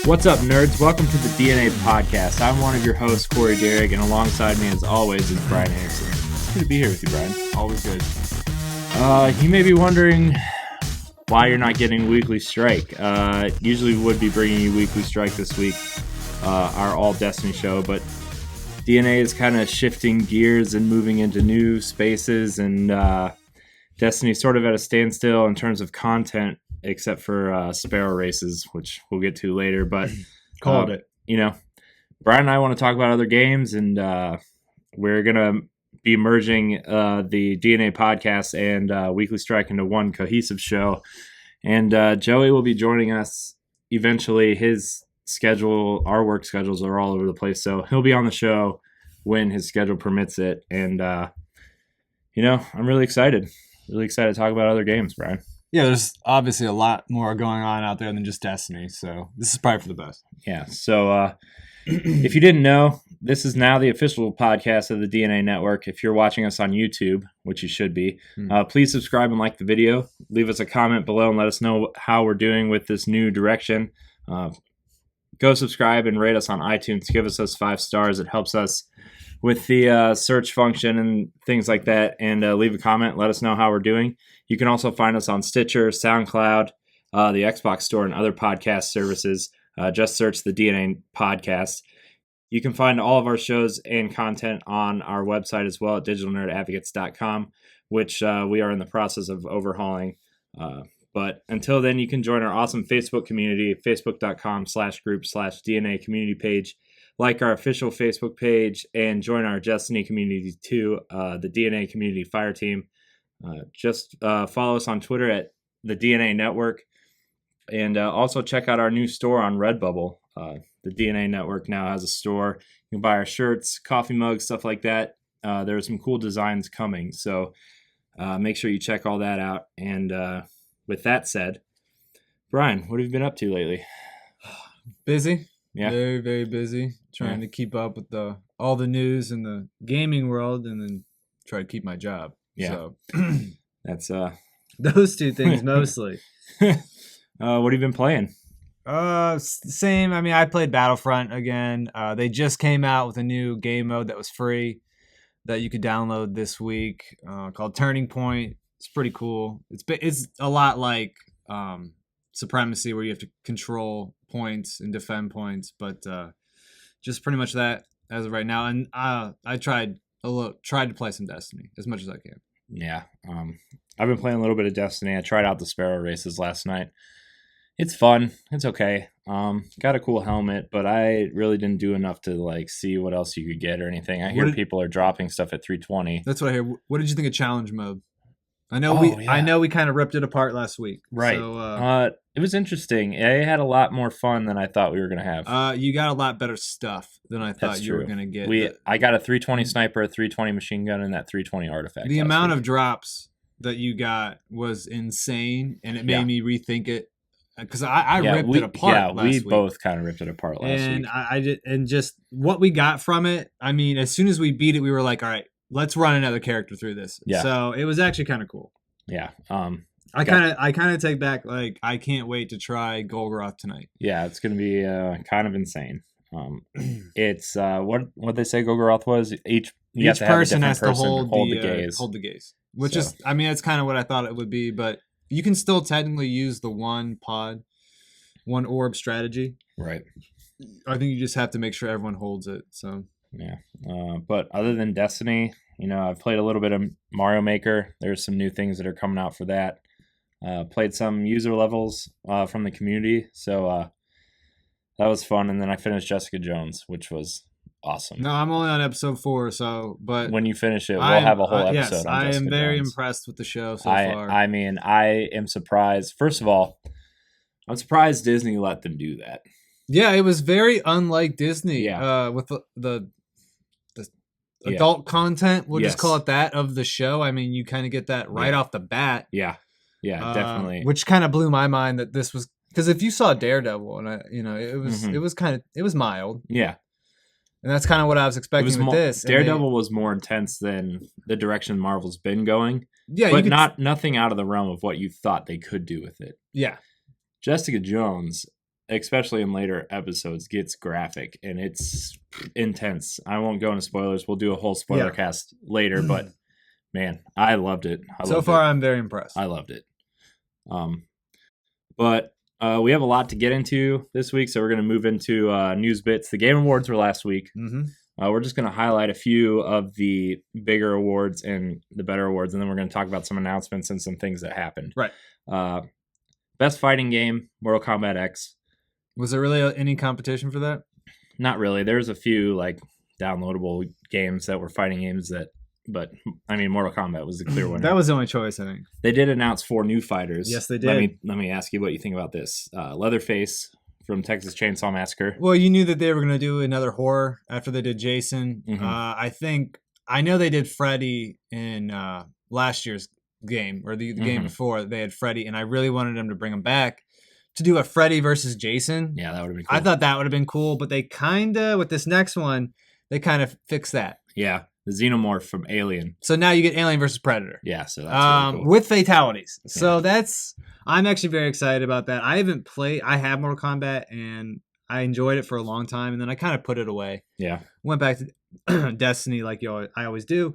What's up, nerds? Welcome to the DNA Podcast. I'm one of your hosts, Corey Derrick, and alongside me, as always, is Brian Anderson. It's good to be here with you, Brian. Always good. You may be wondering why you're not getting Weekly Strike. Usually would be bringing you Weekly Strike this week, our All Destiny show, but DNA is kind of shifting gears and moving into new spaces, and Destiny's sort of at a standstill in terms of content, except for Sparrow races, which we'll get to later. But Called it. Brian and I want to talk about other games, and we're gonna be merging the DNA podcast and Weekly Strike into one cohesive show. And Joey will be joining us eventually. His schedule, our work schedules are all over the place, so he'll be on the show when his schedule permits it. And I'm really excited. Really excited to talk about other games, Brian. Yeah, there's obviously a lot more going on out there than just Destiny, so this is probably for the best. Yeah, so if you didn't know, this is now the official podcast of the DNA Network. If you're watching us on YouTube, which you should be, please subscribe and like the video. Leave us a comment below and let us know how we're doing with this new direction. Go subscribe and rate us on iTunes. Give us those 5 stars. It helps us with the search function and things like that. And leave a comment. Let us know how we're doing. You can also find us on Stitcher, SoundCloud, the Xbox Store, and other podcast services. Just search the DNA Podcast. You can find all of our shows and content on our website as well at digitalnerdadvocates.com, which we are in the process of overhauling. But until then, you can join our awesome Facebook community, facebook.com/group/DNA community page. Like our official Facebook page and join our Destiny community too, the DNA Community Fire Team. Just follow us on Twitter at the DNA Network, and also check out our new store on Redbubble. The DNA Network now has a store. You can buy our shirts, coffee mugs, stuff like that. There are some cool designs coming, so make sure you check all that out. And with that said, Brian, what have you been up to lately? Busy. Yeah. Very, very busy. Trying to keep up with all the news in the gaming world and then try to keep my job. Yeah. So That's those two things mostly. what have you been playing? Same. I mean, I played Battlefront again. They just came out with a new game mode that was free that you could download this week called Turning Point. It's pretty cool. It's a lot like Supremacy, where you have to control points and defend points, but just pretty much that as of right now. And I tried to play some Destiny as much as I can. Yeah, I've been playing a little bit of Destiny. I tried out the Sparrow races last night. It's fun. It's okay. Got a cool helmet, but I really didn't do enough to see what else you could get or anything. I hear people are dropping stuff at 320. That's what I hear. What did you think of challenge mode? I know we kind of ripped it apart last week. Right. So, it was interesting. I had a lot more fun than I thought we were going to have. You got a lot better stuff than I thought you were going to get. I got a 320 sniper, a 320 machine gun, and that 320 artifact. The amount of drops that you got was insane, and it made me rethink it. Because I ripped it apart last week. We both kind of ripped it apart last week. And I did, and just what we got from it, I mean, as soon as we beat it, we were like, all right, let's run another character through this. Yeah. So it was actually kind of cool. Yeah. I kind of take back, I can't wait to try Golgoroth tonight. Yeah, it's going to be kind of insane. It's what they say Golgoroth was. Each person has to hold the gaze. Hold the gaze. Which is, I mean, that's kind of what I thought it would be, but you can still technically use the one orb strategy. Right. I think you just have to make sure everyone holds it. So yeah. But other than Destiny, I've played a little bit of Mario Maker. There's some new things that are coming out for that. Played some user levels from the community, so that was fun. And then I finished Jessica Jones, which was awesome. No, I'm only on episode 4, but when you finish it, we'll have a whole episode yes, on Jessica I am very Jones. impressed with the show so far. I mean, I am surprised. First of all, I'm surprised Disney let them do that. Yeah, it was very unlike Disney. Yeah. With the adult content, we'll just call it that, of the show. I mean, you kind of get that right off the bat. Yeah, definitely. Which kind of blew my mind that this was, because if you saw Daredevil, and it was mild. Yeah. And that's kind of what I was expecting with this. Daredevil was more intense than the direction Marvel's been going. Yeah, but nothing out of the realm of what you thought they could do with it. Yeah. Jessica Jones, especially in later episodes, gets graphic and it's intense. I won't go into spoilers. We'll do a whole spoiler cast later, but man, I loved it. So far, I'm very impressed. I loved it. But we have a lot to get into this week, so we're going to move into news bits. The Game Awards were last week. We're just going to highlight a few of the bigger awards and the better awards, and then we're going to talk about some announcements and some things that happened. Right. Best fighting game, Mortal Kombat X. Was there really any competition for that? Not really. There's a few like downloadable games that were fighting games but I mean, Mortal Kombat was the clear winner. That was the only choice, I think. They did announce 4 new fighters. Yes, they did. Let me ask you what you think about this. Leatherface from Texas Chainsaw Massacre. Well, you knew that they were going to do another horror after they did Jason. I know they did Freddy in last year's game, or the game before. They had Freddy, and I really wanted them to bring him back to do a Freddy versus Jason. Yeah, that would have been cool. I thought that would have been cool, but they kind of, with this next one, they kind of fixed that. Yeah, the Xenomorph from Alien. So now you get Alien versus Predator. Yeah, so that's really cool. With fatalities. Yeah. So I'm actually very excited about that. I have Mortal Kombat, and I enjoyed it for a long time, and then I kind of put it away. Yeah. Went back to Destiny like I always do.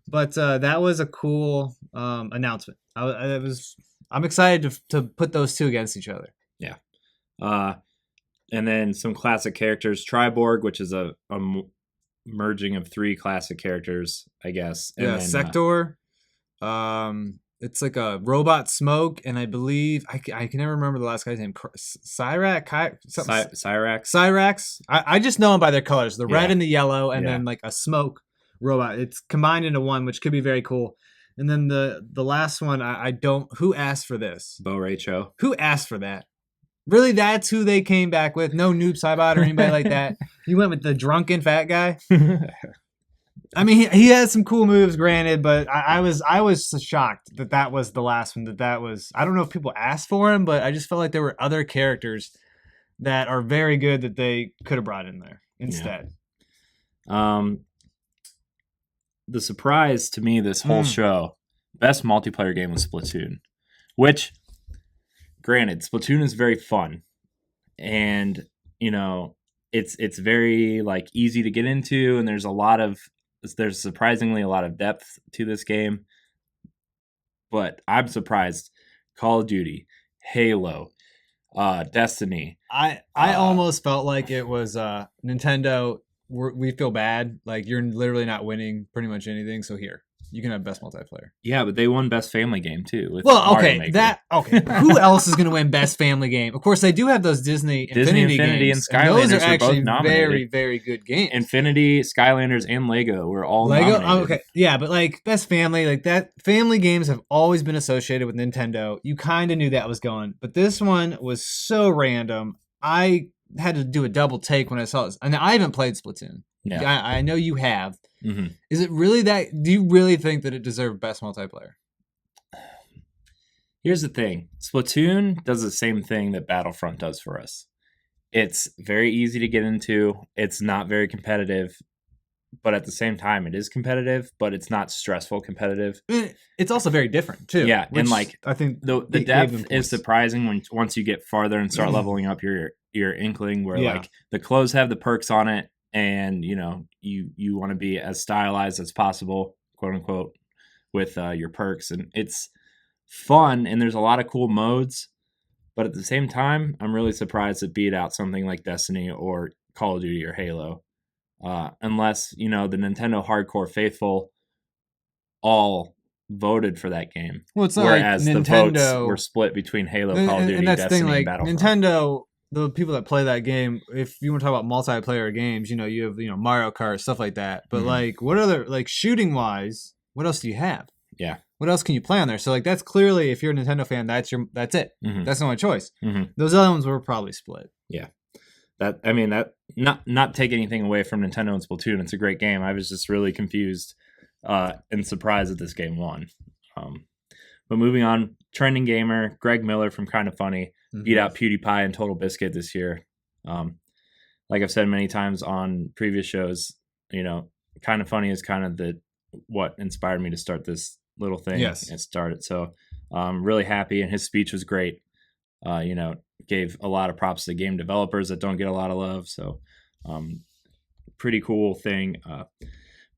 But that was a cool announcement. I'm excited to put those two against each other. Yeah. And then some classic characters. Triborg, which is a merging of 3 classic characters, I guess. And then, Sector. It's like a robot Smoke, and I believe I can never remember the last guy's name. Cyrax. I just know them by their colors, the red and the yellow, and then like a Smoke robot. It's combined into one, which could be very cool. And then the last one, I don't. Who asked for this? Bo Ray Cho. Who asked for that? Really, that's who they came back with? No Noob Saibot or anybody like that? You went with the drunken fat guy? I mean, he has some cool moves, granted, but I was shocked that was the last one. That was, I don't know if people asked for him, but I just felt like there were other characters that are very good that they could have brought in there instead. Yeah. The surprise to me this whole show, best multiplayer game was Splatoon, which, granted, Splatoon is very fun, and it's very like easy to get into, and there's surprisingly a lot of depth to this game. But I'm surprised Call of Duty, Halo, Destiny. I almost felt like it was Nintendo. We feel bad. Like, you're literally not winning pretty much anything. So here, you can have best multiplayer. Yeah, but they won best family game too. Okay. Who else is going to win best family game? Of course, they do have those Disney Infinity games. And Skylanders those are actually both very, very good games. Infinity, Skylanders, and Lego were all nominated. Okay, yeah, but like best family, like that. Family games have always been associated with Nintendo. You kind of knew that was going, but this one was so random. I had to do a double take when I saw this, and I haven't played Splatoon. Yeah, I know you have. Mm-hmm. Is it really that? Do you really think that it deserved best multiplayer? Here's the thing: Splatoon does the same thing that Battlefront does for us. It's very easy to get into. It's not very competitive, but at the same time, it is competitive. But it's not stressful competitive. It's also very different too. Yeah, and like I think the depth is surprising once you get farther and start leveling up your Inkling, where like the clothes have the perks on it. And you want to be as stylized as possible, quote unquote, with your perks, and it's fun. And there's a lot of cool modes, but at the same time, I'm really surprised it beat out something like Destiny or Call of Duty or Halo, unless the Nintendo hardcore faithful all voted for that game. Well, it's not whereas like the votes were split between Halo, Call of Duty, Destiny, and Battleborn. Nintendo. The people that play that game, if you want to talk about multiplayer games, you have Mario Kart, stuff like that. But like, what other, like, shooting wise, what else do you have? Yeah. What else can you play on there? So like, that's clearly, if you're a Nintendo fan, that's it. Mm-hmm. That's the only choice. Mm-hmm. Those other ones were probably split. Yeah. Not take anything away from Nintendo and Splatoon. It's a great game. I was just really confused and surprised that this game won. But moving on, trending gamer Greg Miller from Kind of Funny beat out PewDiePie and Total Biscuit this year. Like I've said many times on previous shows, Kind of Funny is kind of what inspired me to start this little thing. Yes. And start it. So I'm really happy, and his speech was great. Gave a lot of props to game developers that don't get a lot of love. So pretty cool thing.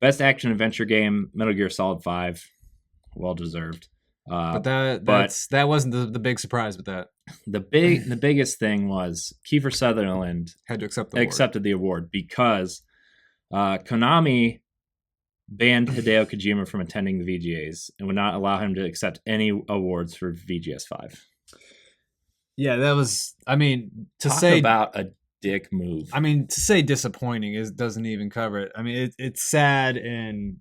Best action adventure game, Metal Gear Solid 5, well deserved. But that wasn't the big surprise with that. The biggest thing was Kiefer Sutherland had to accepted the award because Konami banned Hideo Kojima from attending the VGAs and would not allow him to accept any awards for VGS 5. Yeah, that was. I mean, Talk about a dick move. I mean, to say disappointing doesn't even cover it. I mean, it's sad, and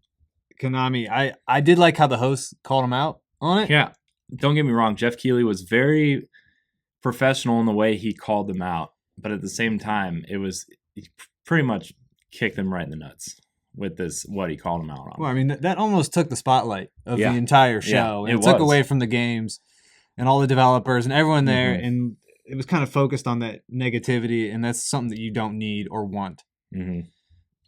Konami. I did like how the host called him out on it. Yeah, don't get me wrong. Jeff Keighley was very professional in the way he called them out, but at the same time, he pretty much kicked them right in the nuts with what he called them out on. Well, I mean, that almost took the spotlight of the entire show. Yeah, it took away from the games and all the developers and everyone there, and it was kind of focused on that negativity, and that's something that you don't need or want. Mm-hmm.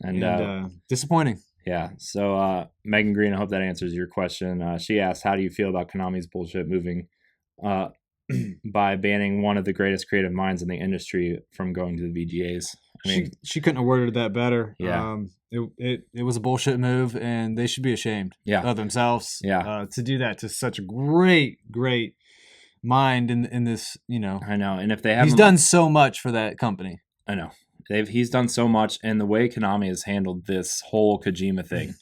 And disappointing. Yeah. So Megan Green, I hope that answers your question. She asked, "How do you feel about Konami's bullshit moving by banning one of the greatest creative minds in the industry from going to the VGAs?" I mean, she couldn't have worded that better. Yeah. It was a bullshit move, and they should be ashamed of themselves. Yeah. To do that to such a great mind in this, I know. And if they have, he's done so much for that company. I know. He's done so much, and the way Konami has handled this whole Kojima thing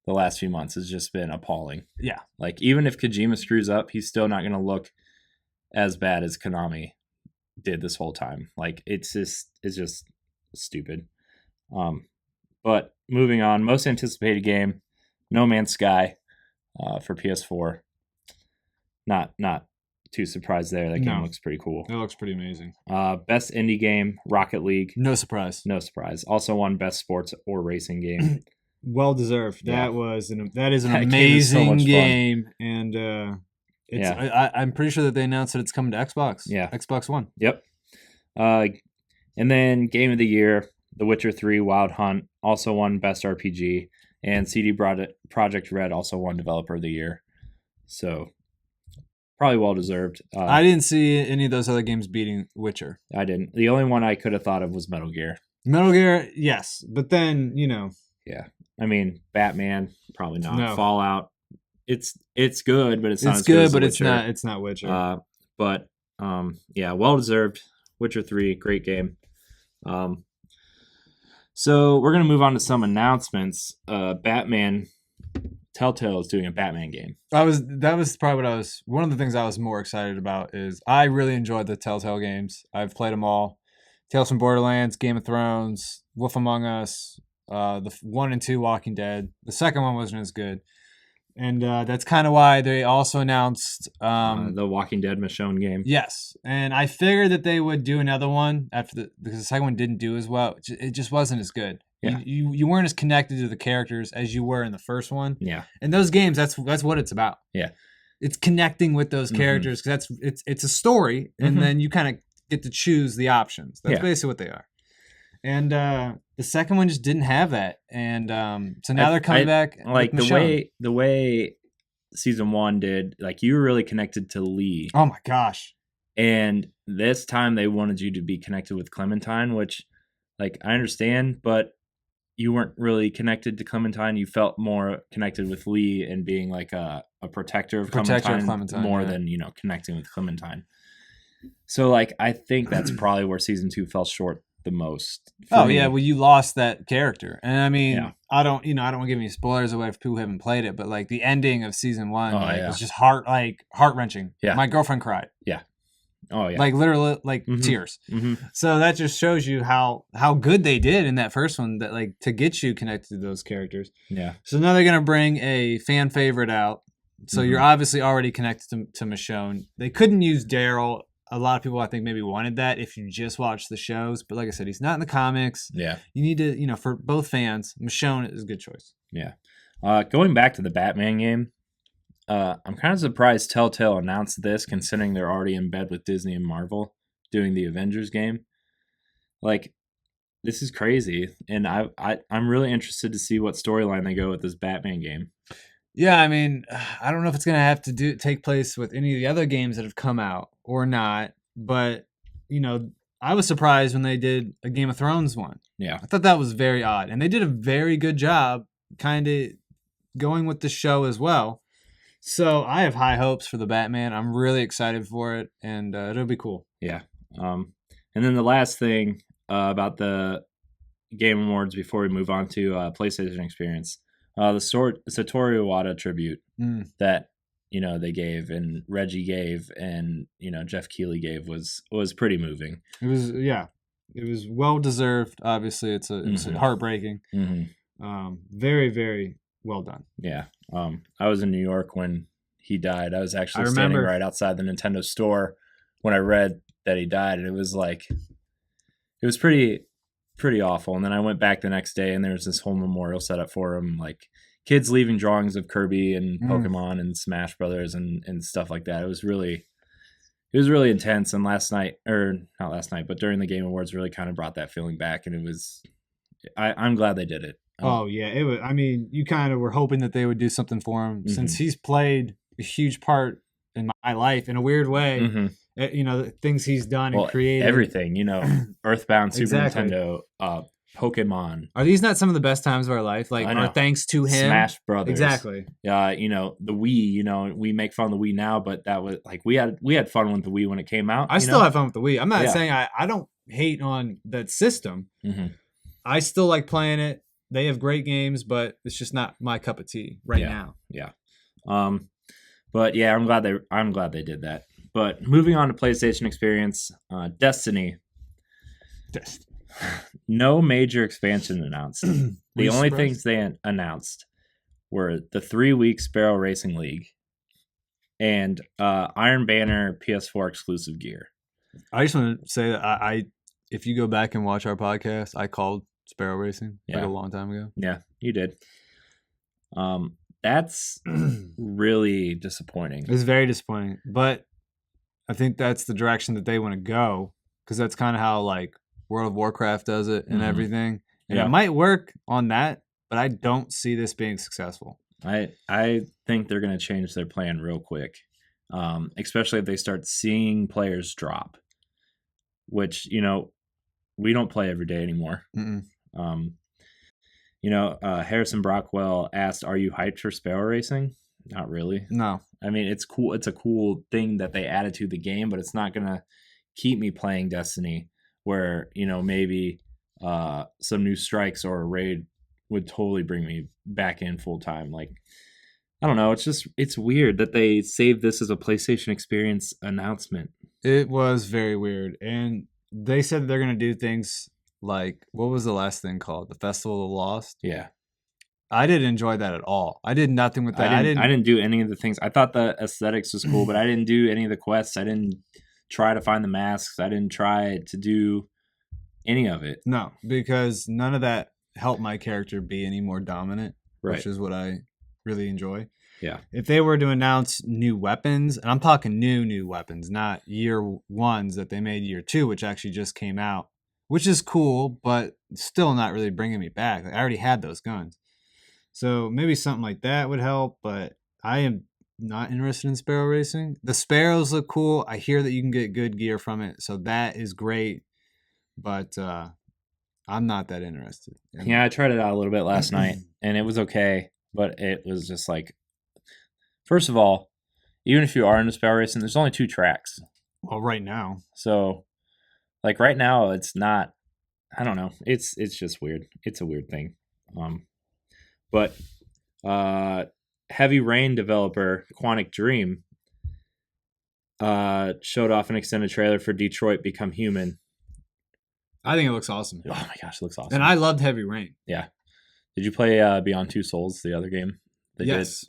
the last few months has just been appalling. Yeah. Like, even if Kojima screws up, he's still not going to look as bad as Konami did this whole time. Like, it's just stupid. But moving on, most anticipated game, No Man's Sky for PS4. Not too surprised there. That game looks pretty cool. It looks pretty amazing. Best indie game, Rocket League. No surprise. Also won best sports or racing game. Well deserved. Yeah. That is an amazing game, and I'm pretty sure that they announced that it's coming to Xbox. Yeah, Xbox One. Yep. And then game of the year, The Witcher 3 Wild Hunt also won best RPG, and CD Projekt Red also won developer of the year. So probably well deserved. I didn't see any of those other games beating Witcher. I didn't. The only one I could have thought of was Metal Gear. Metal Gear, yes, but then Yeah, I mean Batman, probably not. No. Fallout, it's good, but it's not. It's as good, but as Witcher. it's not Witcher. Yeah, well deserved. Witcher 3, great game. So we're gonna move on to some announcements. Batman. Telltale is doing a Batman game. That was probably one of the things I was more excited about. Is I really enjoyed the Telltale games. I've played them all. Tales from Borderlands, Game of Thrones, Wolf Among Us, the 1 and 2 Walking Dead. The second one wasn't as good. And that's kind of why they also announced the Walking Dead Michonne game. Yes, and I figured that they would do another one because the second one didn't do as well. It just wasn't as good. Yeah. You weren't as connected to the characters as you were in the first one. Yeah. And those games, that's what it's about. Yeah. It's connecting with those characters because it's a story, and then you kind of get to choose the options. That's basically what they are. And the second one just didn't have that, and so now they're coming back. Like the way season 1 did. Like, you were really connected to Lee. Oh my gosh! And this time they wanted you to be connected with Clementine, which, like, I understand, but you weren't really connected to Clementine. You felt more connected with Lee and being like a protector of Clementine more than connecting with Clementine. So, like, I think that's probably where season 2 fell short the most. Oh yeah, well, you lost that character, and I mean, I don't want to give any spoilers away for people who haven't played it, but like the ending of season 1, was just heart wrenching. Yeah, my girlfriend cried. Yeah. Oh yeah, like literally, like tears. So that just shows you how good they did in that first one, that like to get you connected to those characters. Yeah. So now they're gonna bring a fan favorite out. So you're obviously already connected to Michonne. They couldn't use Daryl. A lot of people, I think, maybe wanted that if you just watch the shows. But like I said, he's not in the comics. Yeah. You need to, for both fans, Michonne is a good choice. Yeah. Going back to the Batman game, I'm kind of surprised Telltale announced this, considering they're already in bed with Disney and Marvel doing the Avengers game. Like, this is crazy. And I'm really interested to see what storyline they go with this Batman game. Yeah, I mean, I don't know if it's going to have to take place with any of the other games that have come out or not. but I was surprised when they did a Game of Thrones one. Yeah. I thought that was very odd, and they did a very good job kind of going with the show as well. So I have high hopes for the Batman. I'm really excited for it, and it'll be cool. Yeah. And then the last thing about the Game Awards before we move on to PlayStation Experience, the Satoru Iwata tribute that they gave and Reggie gave and Jeff Keighley gave was pretty moving. It was well deserved. Obviously, it's heartbreaking. Very, very well done. Yeah. I was in New York when he died. I was actually standing right outside the Nintendo store when I read that he died, and it was pretty awful. And then I went back the next day, and there was this whole memorial set up for him, like kids leaving drawings of Kirby and Pokemon and Smash Brothers and stuff like that. It was really intense. And not last night, but during the Game Awards really kind of brought that feeling back. And I'm glad they did it. It was. I mean, you kind of were hoping that they would do something for him since he's played a huge part in my life in a weird way. The things he's done and created. Everything, Earthbound, Super Nintendo, Pokemon. Are these not some of the best times of our life? Are thanks to him? Smash Brothers. Exactly. The Wii, we make fun of the Wii now, but that was we had fun with the Wii when it came out. I still have fun with the Wii. I'm not saying I don't hate on that system. I still like playing it. They have great games, but it's just not my cup of tea now. Yeah. But yeah, I'm glad they did that. But moving on to PlayStation Experience, Destiny. No major expansion announced. The only things they announced were the 3-week Sparrow Racing League and Iron Banner PS4 exclusive gear. I just want to say that if you go back and watch our podcast, I called Sparrow Racing a long time ago. Yeah, you did. That's really disappointing. It's very disappointing, but I think that's the direction that they want to go because that's kind of how World of Warcraft does it and everything. And it might work on that, but I don't see this being successful. I think they're going to change their plan real quick, especially if they start seeing players drop, which, we don't play every day anymore. Harrison Brockwell asked, "Are you hyped for Sparrow Racing?" Not really. No. I mean, it's cool. It's a cool thing that they added to the game, but it's not going to keep me playing Destiny where, maybe some new strikes or a raid would totally bring me back in full time. I don't know. It's weird that they saved this as a PlayStation Experience announcement. It was very weird. And they said they're going to do things what was the last thing called? The Festival of the Lost? Yeah. I didn't enjoy that at all. I did nothing with that. I didn't do any of the things. I thought the aesthetics was cool, but I didn't do any of the quests. I didn't try to find the masks. I didn't try to do any of it. No, because none of that helped my character be any more dominant, which is what I really enjoy. Yeah. If they were to announce new weapons, and I'm talking new weapons, not year ones that they made year 2, which actually just came out, which is cool, but still not really bringing me back. I already had those guns. So maybe something like that would help, but I am not interested in Sparrow Racing. The Sparrows look cool. I hear that you can get good gear from it, so that is great, but I'm not that interested. Yeah, I tried it out a little bit last night, and it was okay, but it was just first of all, even if you are into Sparrow Racing, there's only 2 tracks. Well, right now. So, right now, it's not, I don't know. It's just weird. It's a weird thing. But Heavy Rain developer Quantic Dream showed off an extended trailer for Detroit Become Human. I think it looks awesome. Oh my gosh, it looks awesome. And I loved Heavy Rain. Yeah. Did you play Beyond Two Souls, the other game? Yes.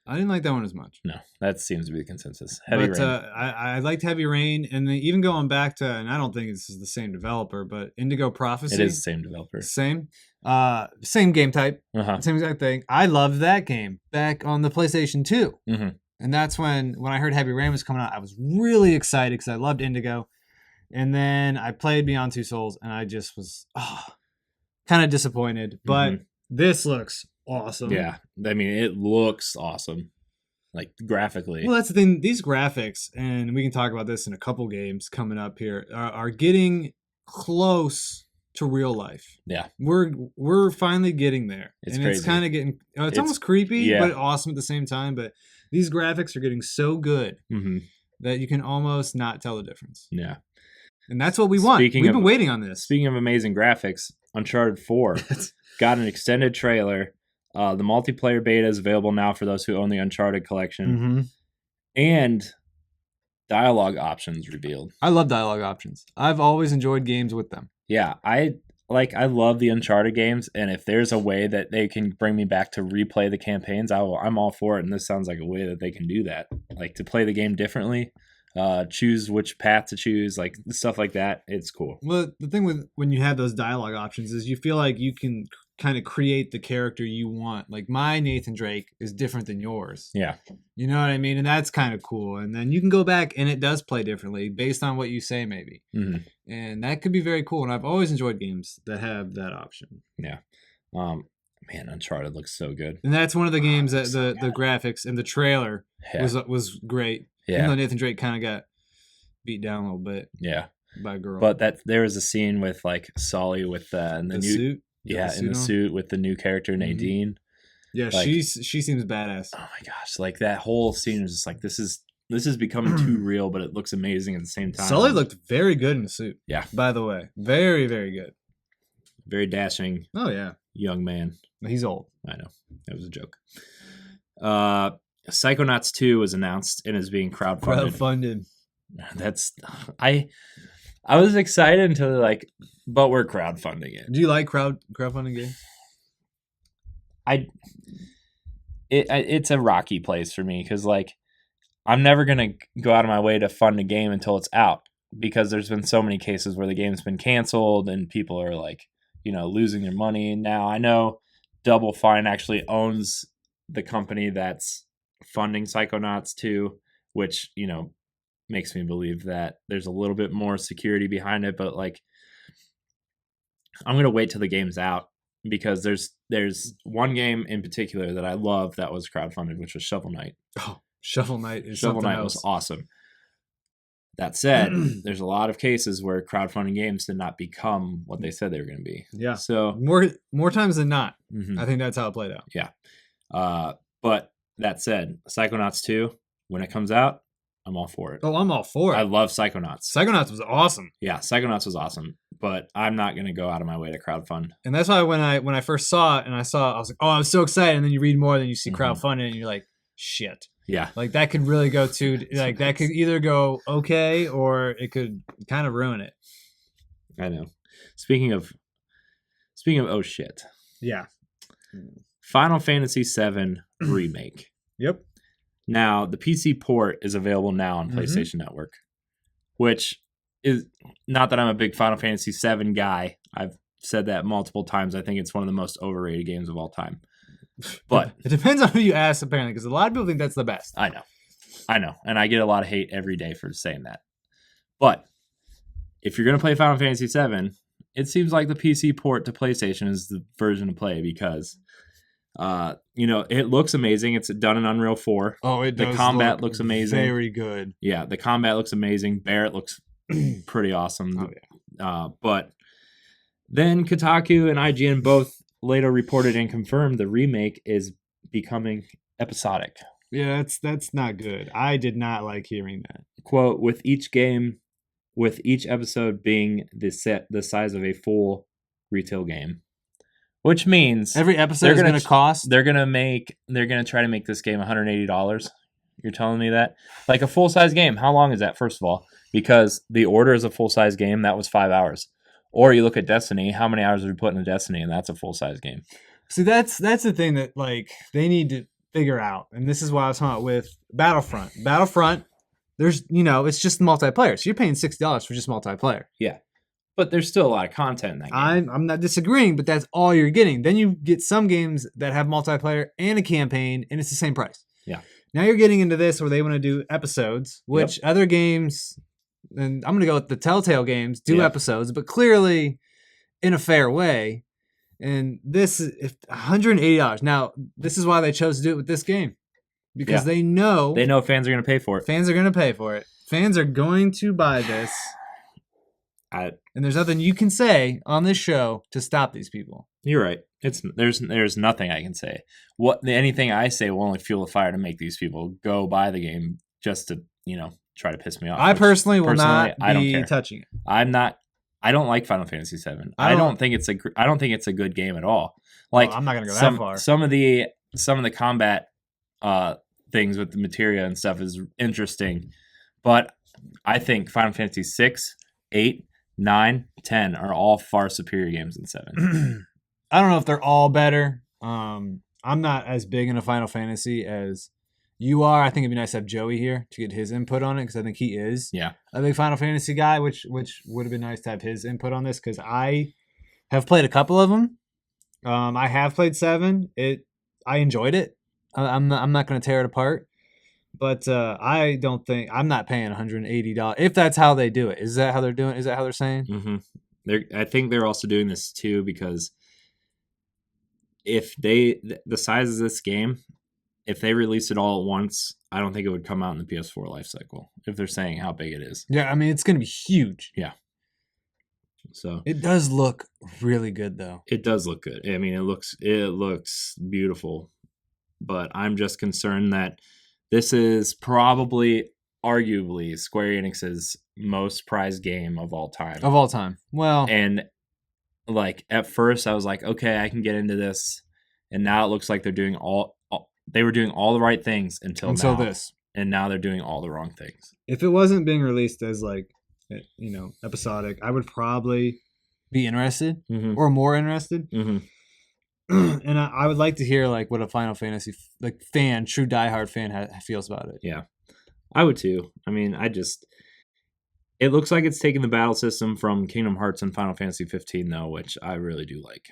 I didn't like that one as much. No, that seems to be the consensus. Heavy Rain. I liked Heavy Rain, and then even going back to, and I don't think this is the same developer, but Indigo Prophecy. It is the same developer. Same game type. Same exact thing. I loved that game back on the PlayStation 2. And that's when I heard Heavy Rain was coming out, I was really excited because I loved Indigo. And then I played Beyond Two Souls, and I just was kind of disappointed. But this looks awesome. Yeah, I mean, it looks awesome. like graphically. Well, that's the thing. These graphics, and we can talk about this in a couple games coming up here, are getting close to real life. Yeah. We're finally getting there. It's and crazy. It's kind of getting, it's almost creepy, but awesome at the same time. But these graphics are getting so good that you can almost not tell the difference. Yeah. And that's what we want. We've been waiting on this. Speaking of amazing graphics, Uncharted 4 got an extended trailer. The multiplayer beta is available now for those who own the Uncharted collection. And dialogue options revealed. I love dialogue options. I've always enjoyed games with them. Yeah, I love the Uncharted games, and if there's a way that they can bring me back to replay the campaigns, I'm all for it. And this sounds like a way that they can do that, like to play the game differently, choose which path to choose, like stuff like that. It's cool. Well, the thing with when you have those dialogue options is you feel like you can kind of create the character you want. Like my Nathan Drake is different than yours. Yeah. You know what I mean? And that's kind of cool. And then you can go back and it does play differently based on what you say, maybe. And that could be very cool. And I've always enjoyed games that have that option. Yeah. Man, Uncharted looks so good. And that's one of the games that the graphics and the trailer was great. Yeah. Even though Nathan Drake kind of got beat down a little bit. Yeah. By a girl. But there was a scene with like Sully with the new suit. Yeah, in the suit with the new character Nadine. Yeah, like, she seems badass. Oh my gosh, like that whole scene is just like this is becoming too real, but it looks amazing at the same time. Sully looked very good in the suit. Yeah, by the way, very very good. Very dashing. Oh yeah, young man. He's old. I know, that was a joke. Psychonauts 2 was announced and is being crowdfunded. That's I was excited until but we're crowdfunding it. Do you like crowdfunding games? It's a rocky place for me because I'm never gonna go out of my way to fund a game until it's out because there's been so many cases where the game's been canceled and people are losing their money. Now I know Double Fine actually owns the company that's funding Psychonauts 2, which makes me believe that there's a little bit more security behind it, but I'm going to wait till the game's out because there's one game in particular that I love that was crowdfunded, which was Shovel Knight. Oh, Shovel Knight is Shovel something Knight else. was awesome. That said, there's a lot of cases where crowdfunding games did not become what they said they were going to be. Yeah. So more times than not, I think that's how it played out. Yeah. But that said, Psychonauts 2, when it comes out, I'm all for it. Oh, I'm all for it. I love Psychonauts. Psychonauts was awesome. Yeah, Psychonauts was awesome, but I'm not going to go out of my way to crowdfund. And that's why when I first saw it and I was like, oh, I was so excited. And then you read more, then you see crowdfunding, and you're like, shit. Yeah. That could really go that could either go okay or it could kind of ruin it. I know. Speaking of oh shit. Yeah. Final Fantasy VII Remake. Yep. Now, the PC port is available now on PlayStation Network, which is not that I'm a big Final Fantasy VII guy. I've said that multiple times. I think it's one of the most overrated games of all time. But it depends on who you ask, apparently, because a lot of people think that's the best. I know. And I get a lot of hate every day for saying that. But if you're going to play Final Fantasy VII, it seems like the PC port to PlayStation is the version to play because... it looks amazing. It's done in Unreal 4. Oh, it does. The combat looks amazing. Very good. Yeah, the combat looks amazing. Barrett looks pretty awesome. Oh, yeah. But then Kotaku and IGN both later reported and confirmed the remake is becoming episodic. Yeah, that's not good. I did not like hearing that. Quote, with each episode being the size of a full retail game. Which means every episode is going to cost. They're going to try to make this game $180. You're telling me that? Like a full-size game. How long is that, first of all? Because The Order is a full-size game. That was 5 hours. Or you look at Destiny. How many hours have we put into Destiny? And that's a full-size game. See, that's the thing that they need to figure out. And this is why I was talking about with Battlefront. Battlefront, there's, it's just multiplayer. So you're paying $60 for just multiplayer. Yeah. But there's still a lot of content in that game. I'm not disagreeing, but that's all you're getting. Then you get some games that have multiplayer and a campaign, and it's the same price. Yeah. Now you're getting into this where they want to do episodes, which other games, and I'm going to go with the Telltale games, do episodes, but clearly in a fair way. And this is $180. Now, this is why they chose to do it with this game. because they know fans are going to pay for it. Fans are going to pay for it. Fans are going to buy this. And there's nothing you can say on this show to stop these people. You're right. There's nothing I can say. Anything I say will only fuel the fire to make these people go buy the game just to try to piss me off. I personally will not be touching it. I don't like Final Fantasy VII. I don't think it's a good game at all. Like, I'm not gonna go that far. Some of the combat things with the materia and stuff is interesting, but I think Final Fantasy 6, 8, 9, 10 are all far superior games than 7. I don't know if they're all better. I'm not as big into Final Fantasy as you are. I think it'd be nice to have Joey here to get his input on it, because I think he is a big Final Fantasy guy, which would have been nice to have his input on this, because I have played a couple of them. I have played 7. I enjoyed it. I'm not going to tear it apart, but I don't think I'm not paying $180 if that's how they do it. Is that how they're doing? Is that how they're saying? Mm-hmm. I think they're also doing this too because if the size of this game, if they release it all at once, I don't think it would come out in the PS4 life cycle. If they're saying how big it is, I mean it's going to be huge. Yeah. So it does look really good, though. It does look good. I mean, it looks beautiful, but I'm just concerned that this is probably, arguably, Square Enix's most prized game of all time. Of all time. Well, and like at first, I was like, okay, I can get into this, and now it looks like they're doing they were doing all the right things until now, this, and now they're doing all the wrong things. If it wasn't being released as episodic, I would probably be interested or more interested. And I would like to hear what a Final Fantasy fan, true diehard fan, feels about it. Yeah, I would too. I mean, it looks like it's taking the battle system from Kingdom Hearts and Final Fantasy 15, though, which I really do like.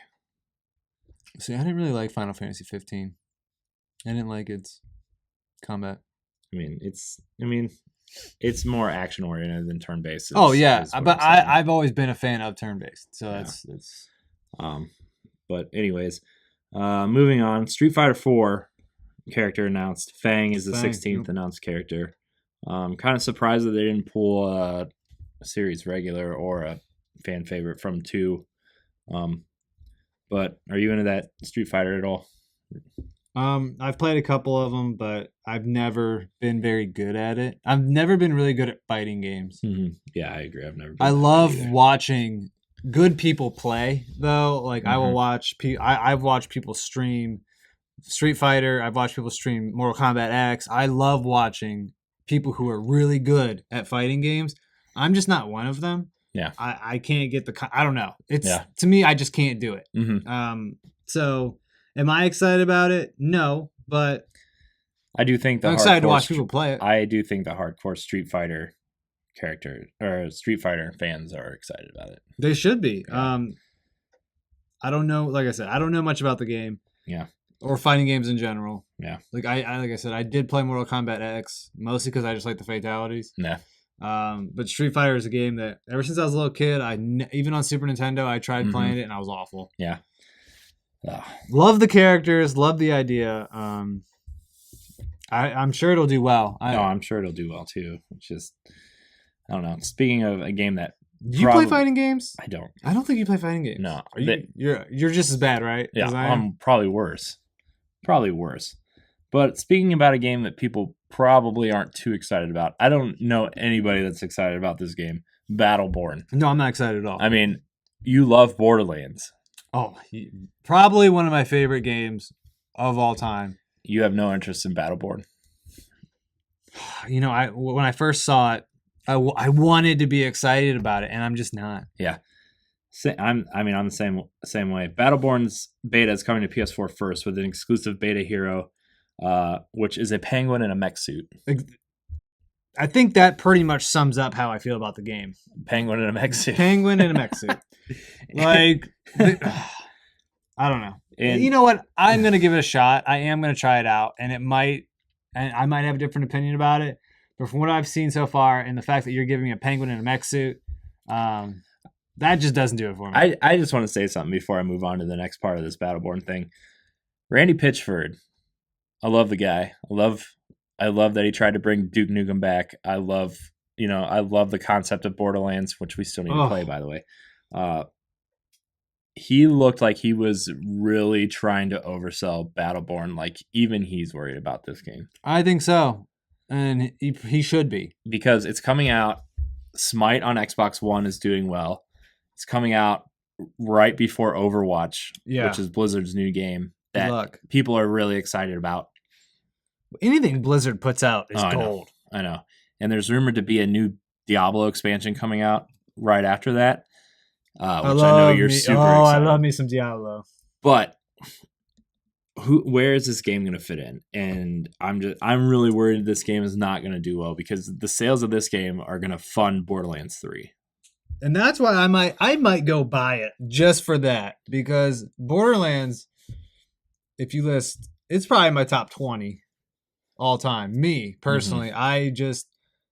See, I didn't really like Final Fantasy 15. I didn't like its combat. I mean, it's more action oriented than turn based. Oh yeah, but I've always been a fan of turn based. So that's. But anyways, moving on. Street Fighter 4 character announced. Fang is the 16th announced character. Kind of surprised that they didn't pull a series regular or a fan favorite from 2. But are you into that Street Fighter at all? I've played a couple of them, but I've never been very good at it. I've never been really good at fighting games. Mm-hmm. Yeah, I agree. I love watching good people play, though. I will watch. I've watched people stream Street Fighter. I've watched people stream Mortal Kombat X. I love watching people who are really good at fighting games. I'm just not one of them. Yeah, I can't get I don't know. To me, I just can't do it. Mm-hmm. So. Am I excited about it? No, but I do think I'm excited to watch people play it. I do think the hardcore Street Fighter Street Fighter fans are excited about it. They should be. Yeah. I don't know. Like I said, I don't know much about the game. Yeah. Or fighting games in general. Yeah. Like I said, I did play Mortal Kombat X mostly because I just like the fatalities. Yeah. But Street Fighter is a game that ever since I was a little kid, even on Super Nintendo, I tried playing it and I was awful. Yeah. Love the characters, love the idea. I'm sure it'll do well. I'm sure it'll do well too. It's just, I don't know. Speaking of a game that you play fighting games, I don't. I don't think you play fighting games. No, you're just as bad, right? Yeah, I'm probably worse. But speaking about a game that people probably aren't too excited about, I don't know anybody that's excited about this game. Battleborn. No, I'm not excited at all. I mean, you love Borderlands. Oh, probably one of my favorite games of all time. You have no interest in Battleborn. When I first saw it, I wanted to be excited about it, and I'm just not. Yeah, I'm the same way. Battleborn's beta is coming to PS4 first with an exclusive beta hero, which is a penguin in a mech suit. I think that pretty much sums up how I feel about the game. Penguin in a mech suit. Penguin in a mech suit. I don't know. And you know what? I'm going to give it a shot. I am going to try it out, and I might have a different opinion about it. But from what I've seen so far, and the fact that you're giving me a penguin in a mech suit, that just doesn't do it for me. I just want to say something before I move on to the next part of this Battleborn thing. Randy Pitchford I love the guy. I love that he tried to bring Duke Nukem back. I love the concept of Borderlands, which we still need to play, by the way. He looked like he was really trying to oversell Battleborn. Like, even he's worried about this game. I think so. And he should be. Because it's coming out. Smite on Xbox One is doing well. It's coming out right before Overwatch, which is Blizzard's new game that people are really excited about. Anything Blizzard puts out is gold. I know. And there's rumored to be a new Diablo expansion coming out right after that. Which I know you're super excited. I love me some Diablo. But where is this game going to fit in? And I'm really worried this game is not going to do well because the sales of this game are going to fund Borderlands 3. And that's why I might go buy it just for that, because Borderlands, if you list, it's probably my top 20 all time. Me personally, I just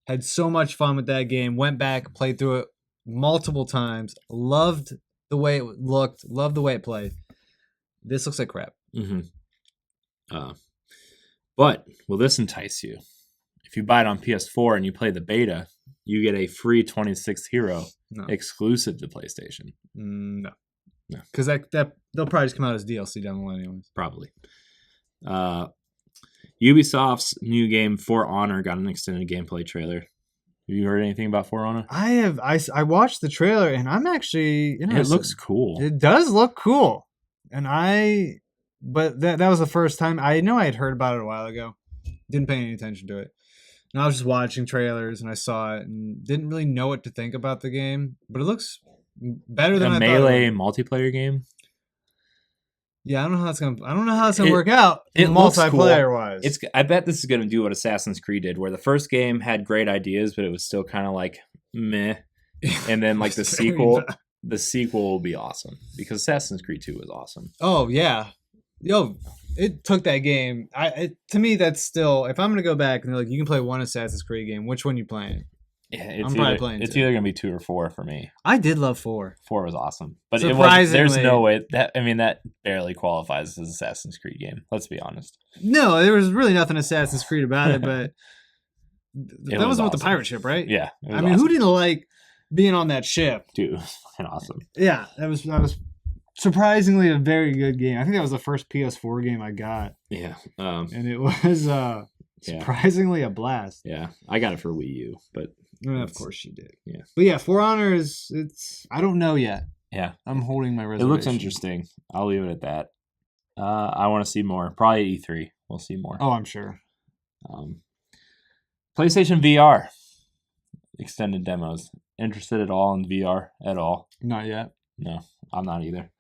had so much fun with that game. Went back, played through it multiple times. Loved the way it looked. Loved the way it played. This looks like crap. But will this entice you? If you buy it on PS4 and you play the beta, you get a free 26th Hero exclusive to PlayStation. No, because that they'll probably just come out as DLC down the line, anyways. Probably. Ubisoft's new game For Honor got an extended gameplay trailer. Have you heard anything about For Honor? I have. I watched the trailer and I'm actually interested. It looks cool. It does look cool, but that was the first time. I know I had heard about it a while ago. Didn't pay any attention to it. And I was just watching trailers and I saw it and didn't really know what to think about the game, but it looks better than I thought. A Melee multiplayer game. Yeah, I don't know how it's gonna work out. It multiplayer wise. I bet this is gonna do what Assassin's Creed did, where the first game had great ideas, but it was still kind of like meh. And then like the sequel will be awesome because Assassin's Creed 2 was awesome. Oh yeah, it took that game. To me, that's still. If I'm gonna go back and they're like, you can play one Assassin's Creed game, which one you playing? Yeah, I'm probably playing. It's either gonna be 2 or 4 for me. I did love 4. 4 was awesome, but there's no way that barely qualifies as an Assassin's Creed game. Let's be honest. No, there was really nothing Assassin's Creed about it, but that was with the pirate ship, right? Yeah. I mean, who didn't like being on that ship? Dude, it was fucking awesome. Yeah, that was surprisingly a very good game. I think that was the first PS4 game I got. Yeah. And it was surprisingly a blast. Yeah. I got it for Wii U, but of course you did. Yeah. But yeah, For Honor it's I don't know yet. Yeah. I'm holding my reservation. It looks interesting. I'll leave it at that. I want to see more. Probably E3. We'll see more. Oh, I'm sure. PlayStation VR. Extended demos. Interested at all in VR at all? Not yet. No, I'm not either.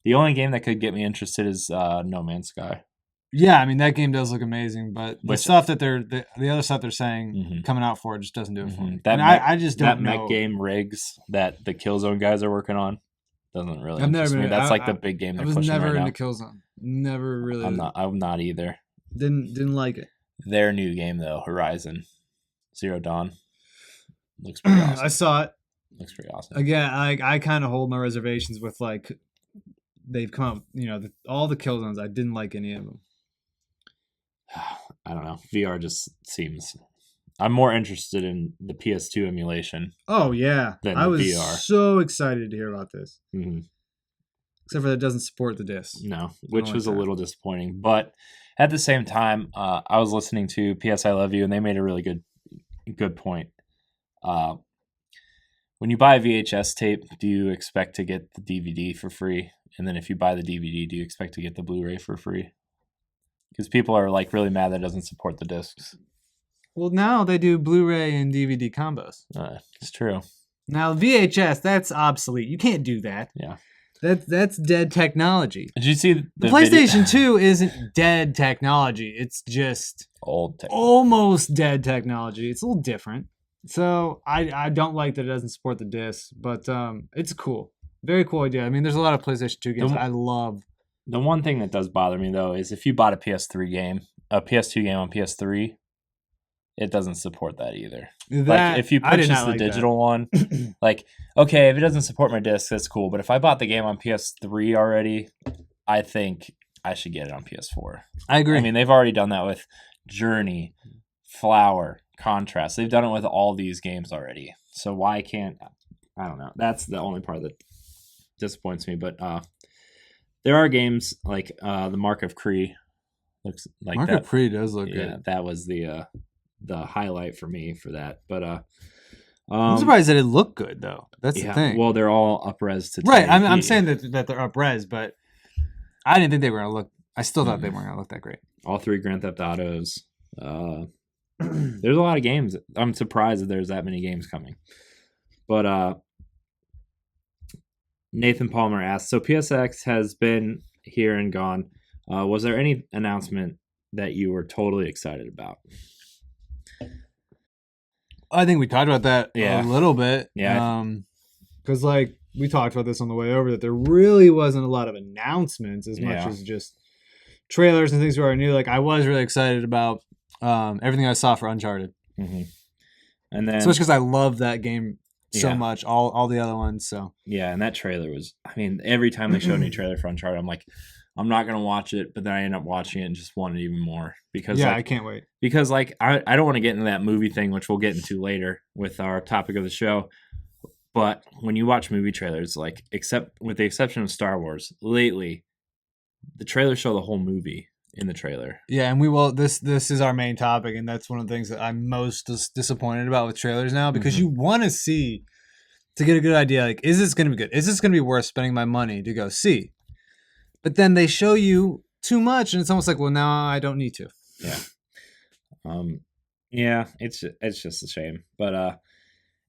The only game that could get me interested is No Man's Sky. Yeah, I mean that game does look amazing, but the stuff that the other stuff they're saying coming out for it just doesn't do it for me. I just don't know. That mech game Rigs that the Killzone guys are working on doesn't really interest me. That's like the big game they're pushing right now. I was never into Killzone. Never really. I'm not either. Didn't like it. Their new game though, Horizon Zero Dawn, looks pretty awesome. I saw it. Looks pretty awesome. Again, I kind of hold my reservations with like they've come out. All the Killzones. I didn't like any of them. I don't know. VR just seems. I'm more interested in the PS2 emulation. Oh yeah, I was VR. So excited to hear about this. Mm-hmm. Except for that it doesn't support the disc. No, which was a little disappointing. But at the same time, I was listening to PS I Love You, and they made a really good point. When you buy a VHS tape, do you expect to get the DVD for free? And then if you buy the DVD, do you expect to get the Blu-ray for free? Because people are like really mad that it doesn't support the discs. Well, now they do Blu-ray and DVD combos. It's true. Now VHS, that's obsolete. You can't do that. Yeah. That's dead technology. Did you see the PlayStation 2 isn't dead technology. It's just old technology. Almost dead technology. It's a little different. So I don't like that it doesn't support the disc, but it's cool. Very cool idea. I mean, there's a lot of PlayStation 2 games I love. The one thing that does bother me though is if you bought a PS2 game on PS3, it doesn't support that either. Like if you purchase the digital one, like if it doesn't support my disc, that's cool. But if I bought the game on PS3 already, I think I should get it on PS4. I agree. I mean, they've already done that with Journey, Flower, Contrast. They've done it with all these games already. So why can't I don't know. That's the only part that disappoints me. But there are games like the Mark of Kree. Looks like Mark of Kree does look good. That was the highlight for me for that. But I'm surprised that it looked good though. That's the thing. Well, they're all up-res to 1080p. Right. I'm saying that they're up-res, but I didn't think they were gonna look. I still thought they weren't gonna look that great. All 3 Grand Theft Autos. There's a lot of games. I'm surprised that there's that many games coming. But Nathan Palmer asked, so PSX has been here and gone. Was there any announcement that you were totally excited about? I think we talked about that a little bit. Yeah. Because like we talked about this on the way over, that there really wasn't a lot of announcements as much as just trailers and things we already knew. Like I was really excited about everything I saw for Uncharted. Mm-hmm. And then, especially because I love that game so much, all the other ones. So yeah, and that trailer was, I mean, every time they showed a new trailer for Uncharted, I'm like, I'm not gonna watch it, but then I end up watching it and just wanted even more because I can't wait. Because like I don't want to get into that movie thing, which we'll get into later with our topic of the show. But when you watch movie trailers, like except with the exception of Star Wars, lately, the trailers show the whole movie in the trailer. Yeah, and we will. This is our main topic, and that's one of the things that I'm most disappointed about with trailers now, because you want to see to get a good idea. Like, is this going to be good? Is this going to be worth spending my money to go see? But then they show you too much, and it's almost like, well, now I don't need to. Yeah. Yeah, it's just a shame. But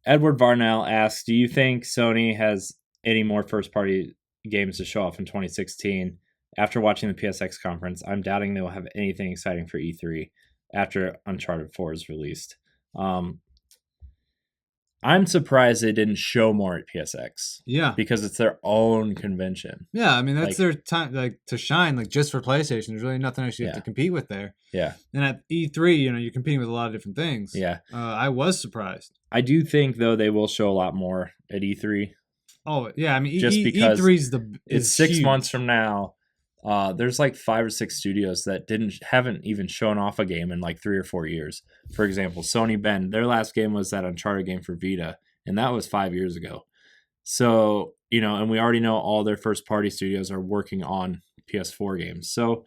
Edward Varnell asks, do you think Sony has any more first-party games to show off in 2016? After watching the PSX conference, I'm doubting they will have anything exciting for E3 after Uncharted 4 is released. I'm surprised they didn't show more at PSX. Yeah. Because it's their own convention. Yeah, I mean, that's their time to shine, just for PlayStation. There's really nothing else you have to compete with there. Yeah. And at E3, you're competing with a lot of different things. Yeah. I was surprised. I do think, though, they will show a lot more at E3. Oh, yeah. I mean, just because E3 it's 6 months from now. There's like 5 or 6 studios that haven't even shown off a game in like 3 or 4 years. For example, Sony Bend, their last game was that Uncharted game for Vita, and that was 5 years ago. So, and we already know all their first party studios are working on PS4 games. So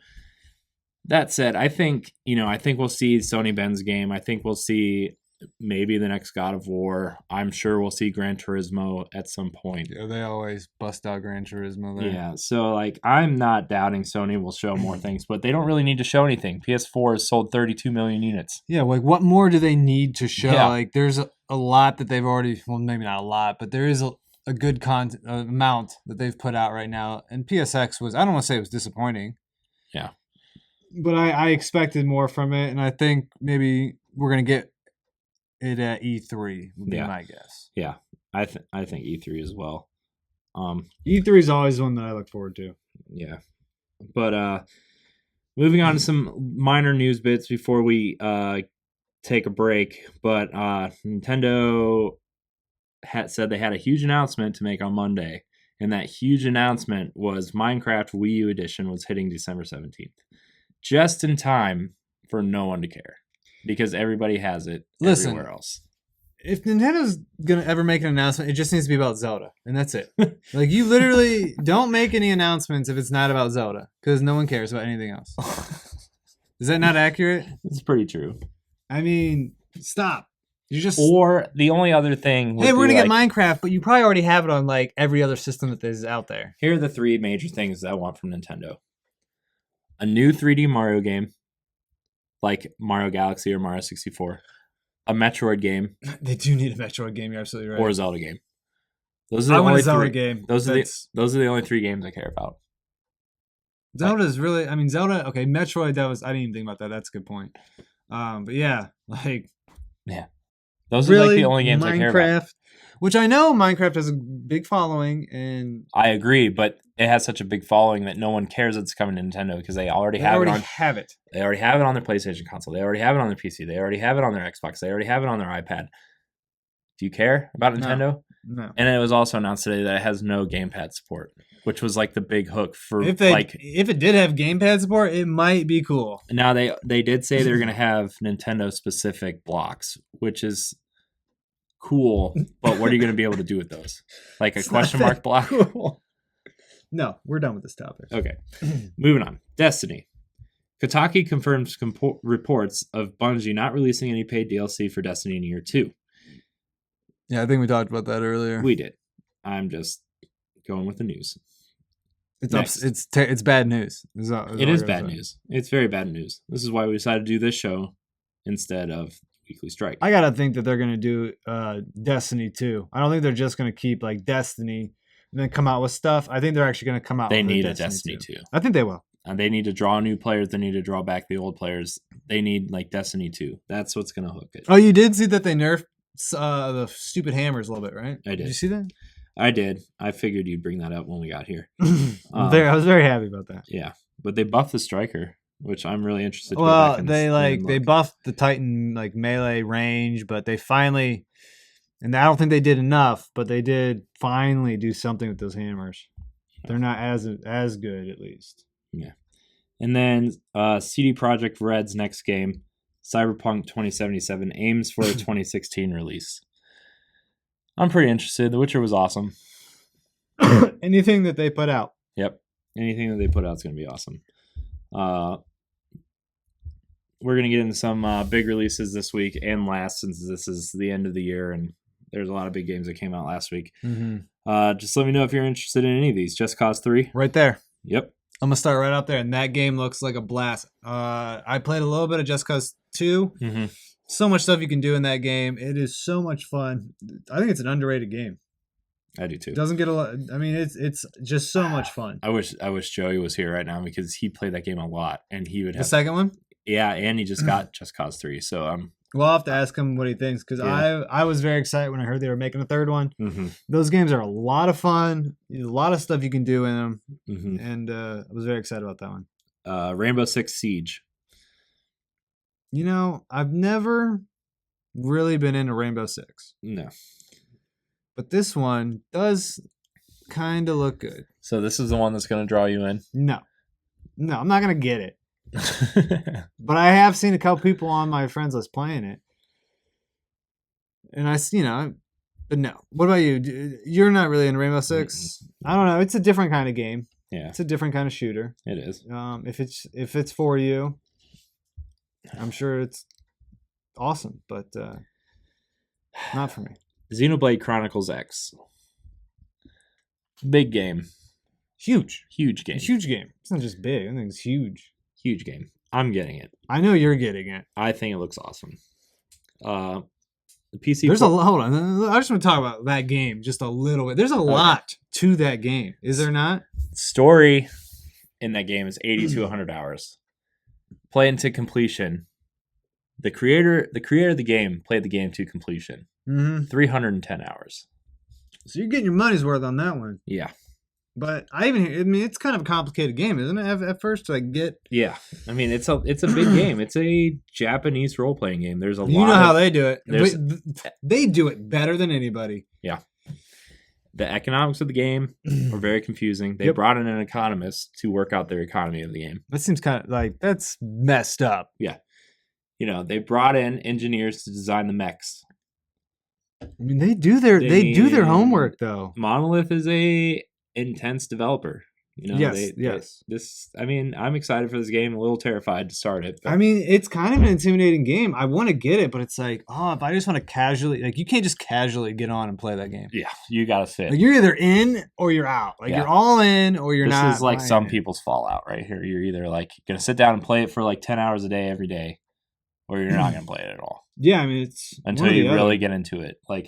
that said, I think we'll see Sony Bend's game. I think we'll see maybe the next God of War. I'm sure we'll see Gran Turismo at some point. Yeah, they always bust out Gran Turismo there. Yeah, so I'm not doubting Sony will show more things, but they don't really need to show anything. PS4 has sold 32 million units. Yeah, what more do they need to show? Yeah. There's a lot that they've already, well, maybe not a lot, but there is a good amount that they've put out right now. And PSX was, I don't want to say it was disappointing. Yeah. But I expected more from it, and I think maybe we're going to get it at E3 would be my guess. Yeah, I think E3 as well. E3 is always one that I look forward to. Yeah, but moving on to some minor news bits before we take a break. But Nintendo said they had a huge announcement to make on Monday, and that huge announcement was Minecraft Wii U Edition was hitting December 17th, just in time for no one to care. Because everybody has it everywhere else. If Nintendo's going to ever make an announcement, it just needs to be about Zelda. And that's it. You literally don't make any announcements if it's not about Zelda. Because no one cares about anything else. Is that not accurate? It's pretty true. I mean, stop. Or the only other thing... Hey, we're going to get Minecraft, but you probably already have it on every other system that is out there. Here are the 3 major things that I want from Nintendo. A new 3D Mario game. Like Mario Galaxy or Mario 64. A Metroid game. They do need a Metroid game, you're absolutely right. Or a Zelda game. Those are the only Zelda game. Those are the only 3 games I care about. Zelda's really, Zelda, okay, Metroid, I didn't even think about that. That's a good point. But yeah, yeah. Those are the only games I care about. Which I know Minecraft has a big following, and I agree, but it has such a big following that no one cares it's coming to Nintendo because they already have it. They already have it on their PlayStation console. They already have it on their PC. They already have it on their Xbox. They already have it on their iPad. Do you care about Nintendo? No. And it was also announced today that it has no gamepad support, which was like the big hook for if it did have gamepad support, it might be cool. Now they did say they're going to have Nintendo specific blocks, which is cool. But what are you going to be able to do with those? Like a question mark block? Cool. No, we're done with this topic. Okay, moving on. Destiny. Kotaku confirms reports of Bungie not releasing any paid DLC for Destiny in Year 2. Yeah, I think we talked about that earlier. We did. I'm just going with the news. It's bad news. It is bad news. It's very bad news. This is why we decided to do this show instead of Weekly Strike. I gotta think that they're gonna do Destiny 2. I don't think they're just gonna keep like Destiny and then come out with stuff. I think they're actually gonna come out. They with need a Destiny 2. I think they will. And they need to draw new players. They need to draw back the old players. They need like Destiny 2. That's what's gonna hook it. Oh, you did see that they nerfed the stupid hammers a little bit, right? I did. Did you see that? I did. I figured you'd bring that up when we got here. I was very happy about that. Yeah, but they buffed the striker, which I'm really interested. Well, they buffed the Titan like melee range, but they finally, and I don't think they did enough, but they did finally do something with those hammers. They're not as good, at least. Yeah, and then CD Projekt Red's next game, Cyberpunk 2077, aims for a 2016 release. I'm pretty interested. The Witcher was awesome. Anything that they put out. Yep. Anything that they put out is going to be awesome. We're going to get into some big releases this week and last, since this is the end of the year and there's a lot of big games that came out last week. Mm-hmm. Just let me know if you're interested in any of these. Just Cause 3. Right there. Yep. I'm going to start right out there, and that game looks like a blast. I played a little bit of Just Cause 2. Mm-hmm. So much stuff you can do in that game. It is so much fun. I think it's an underrated game. I do too. It doesn't get a lot. I mean, it's just so much fun. I wish Joey was here right now because he played that game a lot, and he would have the second one. Yeah, and he just got Just Cause 3. So we'll have to ask him what he thinks, because I was very excited when I heard they were making a third one. Mm-hmm. Those games are a lot of fun. A lot of stuff you can do in them, mm-hmm. and I was very excited about that one. Rainbow Six Siege. You know, I've never really been into Rainbow Six. No. But this one does kind of look good. So this is the one that's going to draw you in? No, I'm not going to get it. But I have seen a couple people on my friends list playing it. And but no. What about you? You're not really in Rainbow Six? I don't know. It's a different kind of game. Yeah. It's a different kind of shooter. It is. If it's for you, I'm sure it's awesome, but not for me. Xenoblade Chronicles X. Big game. Huge game. It's a huge game. It's not just big. I think it's huge. Huge game. I'm getting it. I know you're getting it. I think it looks awesome. The PC. There's hold on. I just want to talk about that game just a little bit. There's a lot to that game. Is there not? Story in that game is 80 to 100 hours. Play into completion. The creator of the game played the game to completion. 310 hours. So you're getting your money's worth on that one. Yeah. But I mean, it's kind of a complicated game, isn't it? At first, to get. Yeah, I mean, it's a big game. It's a Japanese role playing game. There's a lot. You know how they do it. They do it better than anybody. Yeah. The economics of the game are very confusing. They brought in an economist to work out their economy of the game. That seems kind of like that's messed up. Yeah. They brought in engineers to design the mechs. I mean, they do their homework though. Monolith is a intense developer. Yes. I'm excited for this game. A little terrified to start it. But. I mean, it's kind of an intimidating game. I want to get it, but it's like, if I just want to casually, you can't just casually get on and play that game. Yeah, you gotta sit. Like, you're either in or you're out. You're all in or you're not. This is like some people's Fallout right here. You're either gonna sit down and play it for 10 hours a day every day, or you're not gonna play it at all. Yeah, I mean, it's until you really get into it. I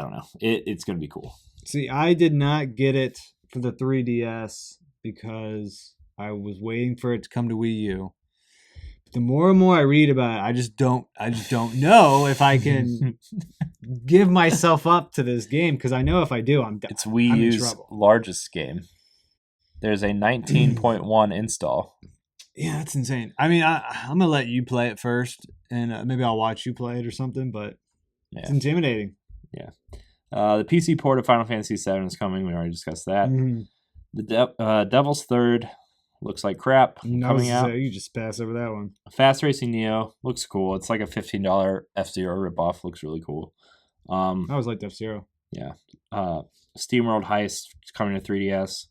don't know. It's gonna be cool. See, I did not get it for the 3DS because I was waiting for it to come to Wii U. But the more and more I read about it, I just don't know if I can give myself up to this game, because I know if I do, it's Wii U's largest game. There's a 19.1 install. Yeah, that's insane. I mean, I'm gonna let you play it first, and maybe I'll watch you play it or something. But it's intimidating. The PC port of Final Fantasy VII is coming. We already discussed that. Mm-hmm. The Devil's Third looks like crap coming out. You just pass over that one. Fast Racing Neo looks cool. It's like a $15 F-Zero ripoff. Looks really cool. I always liked F-Zero. Yeah. SteamWorld Heist coming to 3DS.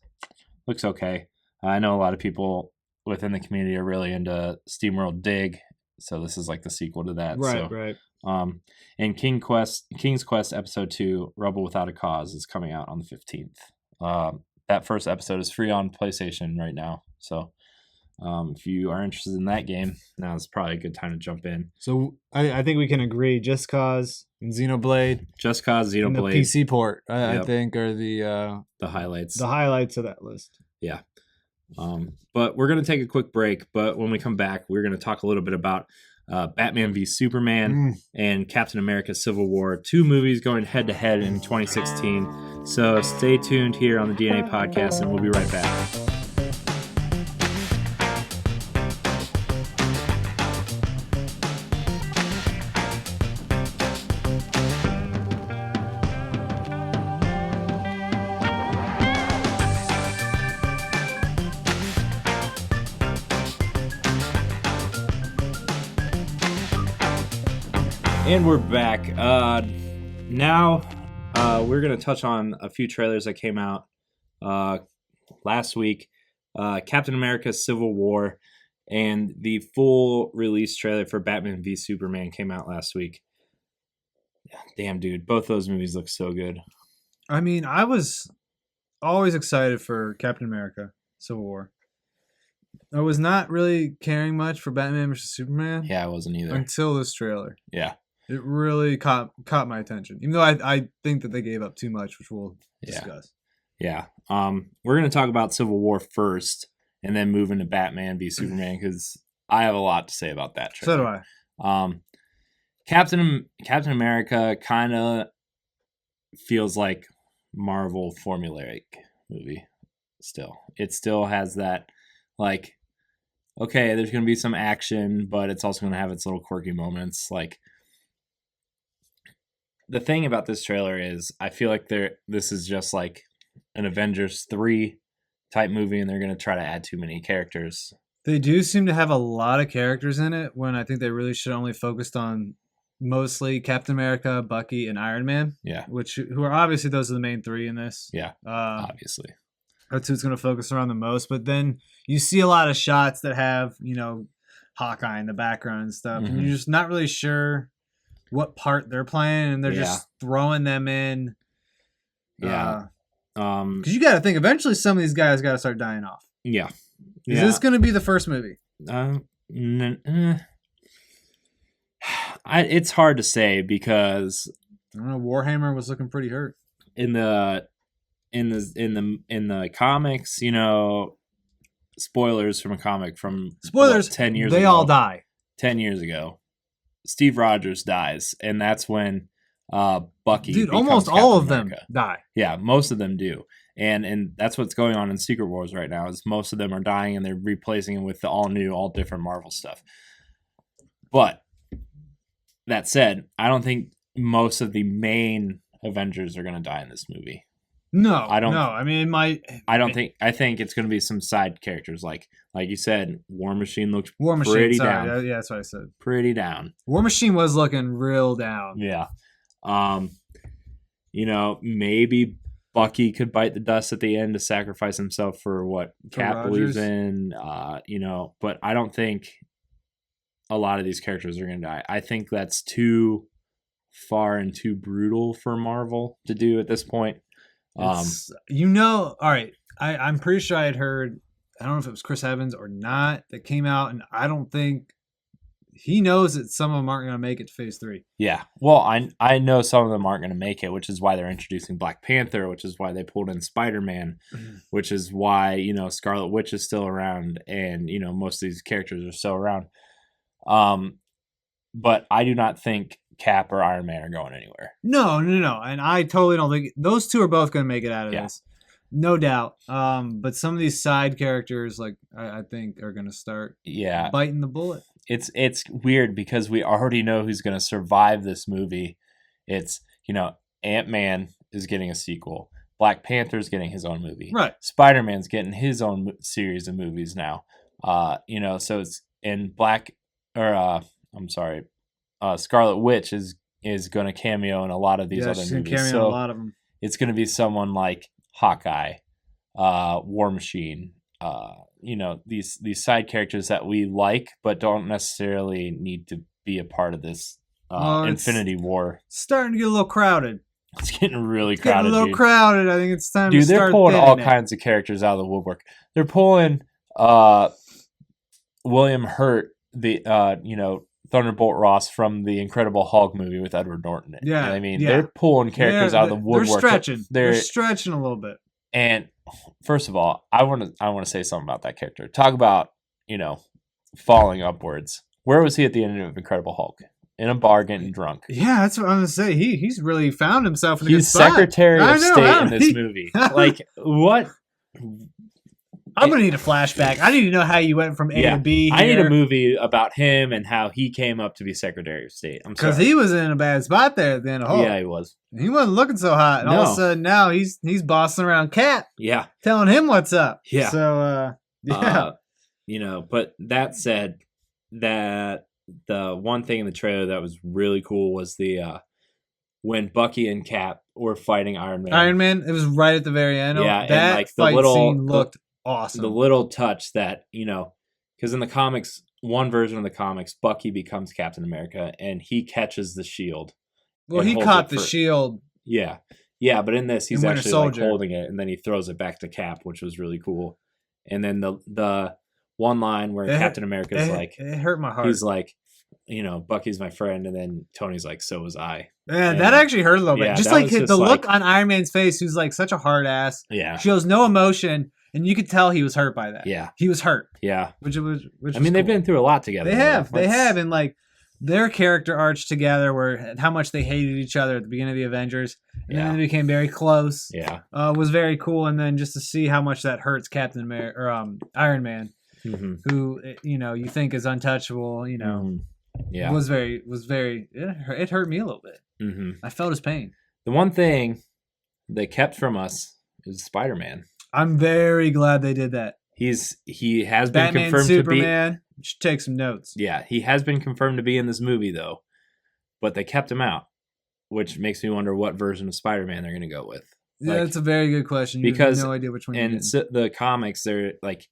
Looks okay. I know a lot of people within the community are really into SteamWorld Dig, so this is like the sequel to that. Right. And King's Quest Episode 2, Rebel Without a Cause, is coming out on the 15th. That first episode is free on PlayStation right now, so if you are interested in that game, now is probably a good time to jump in. So I think we can agree Just Cause and Xenoblade. Just Cause, Xenoblade. And the PC port, I think, are the highlights. The highlights of that list. Yeah. But we're going to take a quick break, but when we come back, we're going to talk a little bit about Batman v Superman and Captain America Civil War, 2 movies going head-to-head in 2016. So stay tuned here on the DNA Podcast, and we'll be right back. And we're back. Now we're going to touch on a few trailers that came out last week. Captain America Civil War and the full release trailer for Batman v Superman came out last week. Damn, dude. Both those movies look so good. I mean, I was always excited for Captain America Civil War. I was not really caring much for Batman vs Superman. Yeah, I wasn't either. Until this trailer. Yeah. It really caught my attention, even though I think that they gave up too much, which we'll discuss. Yeah. We're going to talk about Civil War first, and then move into Batman v Superman, because I have a lot to say about that trailer. So do I. Captain America kind of feels like Marvel formulaic movie. Still, it still has that, like, okay, there's going to be some action, but it's also going to have its little quirky moments, like. The thing about this trailer is I feel like this is just like an Avengers 3 type movie, and they're going to try to add too many characters. They do seem to have a lot of characters in it, when I think they really should only focused on mostly Captain America, Bucky, and Iron Man. Yeah. Who are obviously those are the main 3 in this. Yeah, obviously. That's who's going to focus around the most. But then you see a lot of shots that have, Hawkeye in the background and stuff, and you're just not really sure what part they're playing, and they're just throwing them in. Yeah. Because you got to think, eventually some of these guys got to start dying off. Yeah. Is this going to be the first movie? It's hard to say, because I don't know. Warhammer was looking pretty hurt in the comics. Spoilers from a comic from 10 years ago. They all die. 10 years ago. Steve Rogers dies, and that's when Bucky. Dude, almost all of them die. Yeah, most of them do, and that's what's going on in Secret Wars right now. Is most of them are dying, and they're replacing them with the all new, all different Marvel stuff. But that said, I don't think most of the main Avengers are going to die in this movie. No, I don't. No, I mean, it might. I think it's going to be some side characters, like you said. War Machine looked pretty down. Yeah, that's what I said. Pretty down. War Machine was looking real down. Yeah. Maybe Bucky could bite the dust at the end to sacrifice himself for what Cap believes in. But I don't think a lot of these characters are going to die. I think that's too far and too brutal for Marvel to do at this point. All right. I'm pretty sure I had heard, I don't know if it was Chris Evans or not, that came out, and I don't think he knows that some of them aren't going to make it to phase 3. Yeah. Well, I know some of them aren't going to make it, which is why they're introducing Black Panther, which is why they pulled in Spider-Man, which is why, Scarlet Witch is still around, and, most of these characters are still around. But I do not think Cap or Iron Man are going anywhere. No. And I totally don't think those two are both going to make it out of this. No doubt. But some of these side characters, like I think, are going to start biting the bullet. It's weird because we already know who's going to survive this movie. It's, Ant-Man is getting a sequel. Black Panther's getting his own movie. Right. Spider-Man's getting his own series of movies now. So it's in Scarlet Witch is going to cameo in a lot of these other she's movies. Cameo in a lot of them. It's going to be someone like Hawkeye, War Machine, these side characters that we like but don't necessarily need to be a part of this Infinity War. It's starting to get a little crowded. It's getting really crowded. Getting a little crowded. I think it's time to start they're pulling all it. kinds of characters out of the woodwork. They're pulling William Hurt, the Thunderbolt Ross from the Incredible Hulk movie with Edward Norton. Yeah, I mean, they're pulling characters out of the woodwork. They're stretching a little bit. And first of all, I want to say something about that character. Talk about falling upwards. Where was he at the end of Incredible Hulk? In a bar getting drunk. Yeah, that's what I'm gonna say. He's really found himself in a good spot. He's Secretary of State in this movie. Like, what? I'm gonna need a flashback. I need to know how you went from A to B. I need a movie about him and how he came up to be Secretary of State. I'm sorry, because he was in a bad spot there at the end of Hulk. Yeah, he was. He wasn't looking so hot, and all of a sudden now he's bossing around Cap. Yeah, telling him what's up. Yeah. So but that said, that the one thing in the trailer that was really cool was the when Bucky and Cap were fighting Iron Man. Iron Man, it was right at the very end. Yeah, that and like fight scene looked awesome. The little touch that, because in the comics, one version of the comics, Bucky becomes Captain America and he catches the shield. Well, he caught the shield. Yeah. Yeah, but in this, he's actually like holding it and then he throws it back to Cap, which was really cool. And then the one line where Captain America is like, it hurt my heart. He's like, Bucky's my friend, and then Tony's like, so was I. Yeah, that actually hurt a little bit. Just like the look on Iron Man's face, who's like such a hard ass. Yeah. Shows no emotion, and you could tell he was hurt by that. Yeah. He was hurt. Yeah. Which they've been through a lot together. They have, and like their character arcs together, where how much they hated each other at the beginning of the Avengers, and then they became very close. Yeah. Was very cool, and then just to see how much that hurts Captain America or Iron Man, who you think is untouchable, Yeah, was very. It hurt me a little bit. Mm-hmm. I felt his pain. The one thing they kept from us is Spider-Man. I'm very glad they did that. He has Batman, been confirmed Superman, to be. You should take some notes. Yeah, he has been confirmed to be in this movie though, but they kept him out, which makes me wonder what version of Spider-Man they're going to go with. Yeah, that's a very good question. Because you have no idea which one. In the comics, they're like,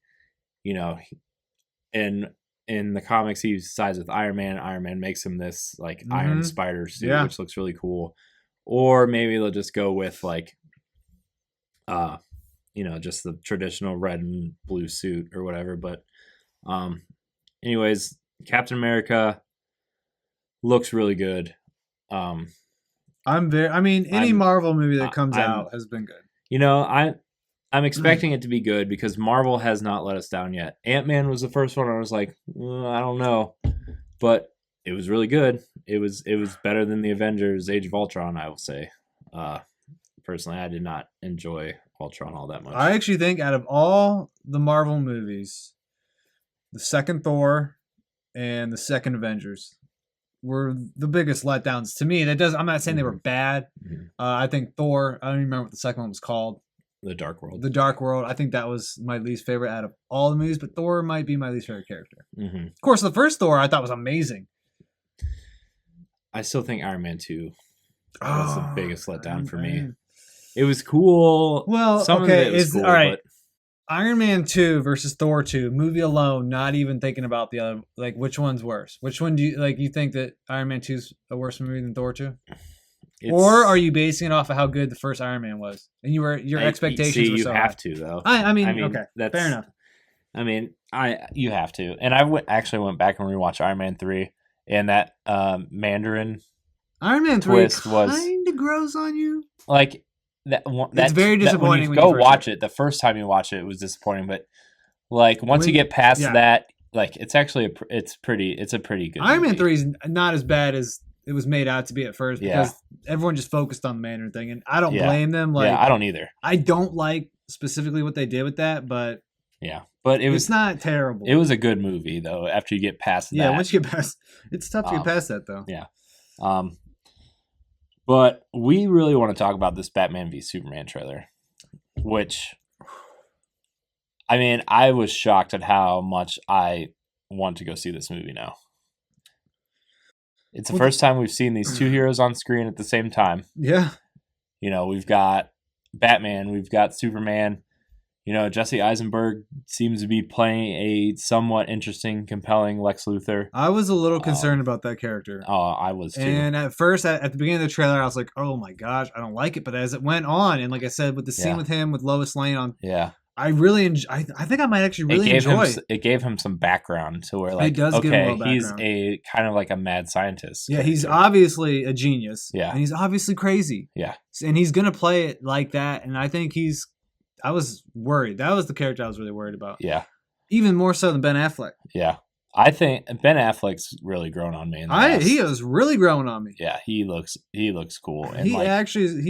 in the comics, he sides with Iron Man. Iron Man makes him this like Iron Spider suit, which looks really cool. Or maybe they'll just go with like, just the traditional red and blue suit or whatever. But, anyways, Captain America looks really good. Any Marvel movie that comes out has been good. I'm expecting it to be good because Marvel has not let us down yet. Ant-Man was the first one. I was like, I don't know, but it was really good. It was better than the Avengers: Age of Ultron, I will say. Personally, I did not enjoy Ultron all that much. I actually think out of all the Marvel movies, the second Thor and the second Avengers were the biggest letdowns to me. I'm not saying they were bad. Mm-hmm. I think Thor. I don't even remember what the second one was called. The Dark World. The Dark World. I think that was my least favorite out of all the movies, but Thor might be my least favorite character. Mm-hmm. Of course, the first Thor I thought was amazing. I still think Iron Man 2 was the biggest letdown for me. It was cool. Well, some of it was cool, all right. But Iron Man 2 versus Thor 2, movie alone, not even thinking about the other, like which one's worse? Which one do you think that Iron Man 2 is a worse movie than Thor 2? Or are you basing it off of how good the first Iron Man was, and your expectations were so high? You have to though. I mean, okay, fair enough. I mean, you have to, and I actually went back and rewatched Iron Man 3, and that Mandarin Iron Man 3 twist was kind of grows on you. Like that. It's very disappointing. When you go watch it, the first time you watch it, it was disappointing, but like once you get past that, like it's actually it's a pretty good. Iron movie. Man 3 is not as bad as it was made out to be at first because everyone just focused on the Mandarin thing, and I don't blame them. Like, I don't either. I don't like specifically what they did with that, but but it's not terrible. It was a good movie though. After you get past that, once you get past, it's tough to get past that though. Yeah. But we really want to talk about this Batman v Superman trailer, which, I mean, I was shocked at how much I want to go see this movie now. It's the first time we've seen these two heroes on screen at the same time. Yeah. You know, we've got Batman, we've got Superman. You know, Jesse Eisenberg seems to be playing a somewhat interesting, compelling Lex Luthor. I was a little concerned about that character. Oh, I was too. And at first, at the beginning of the trailer, I was like, oh my gosh, I don't like it. But as it went on, and like I said, with the scene with him, with Lois Lane on, I really I think I might actually really enjoy it. It gave him some background to where, like, okay, he's a kind of like a mad scientist. Yeah, he's obviously a genius. Yeah. And he's obviously crazy. Yeah. And he's going to play it like that. And I think I was worried. That was the character I was really worried about. Yeah. Even more so than Ben Affleck. Yeah. I think Ben Affleck's really grown on me. He is really growing on me. Yeah, he looks cool. And he might actually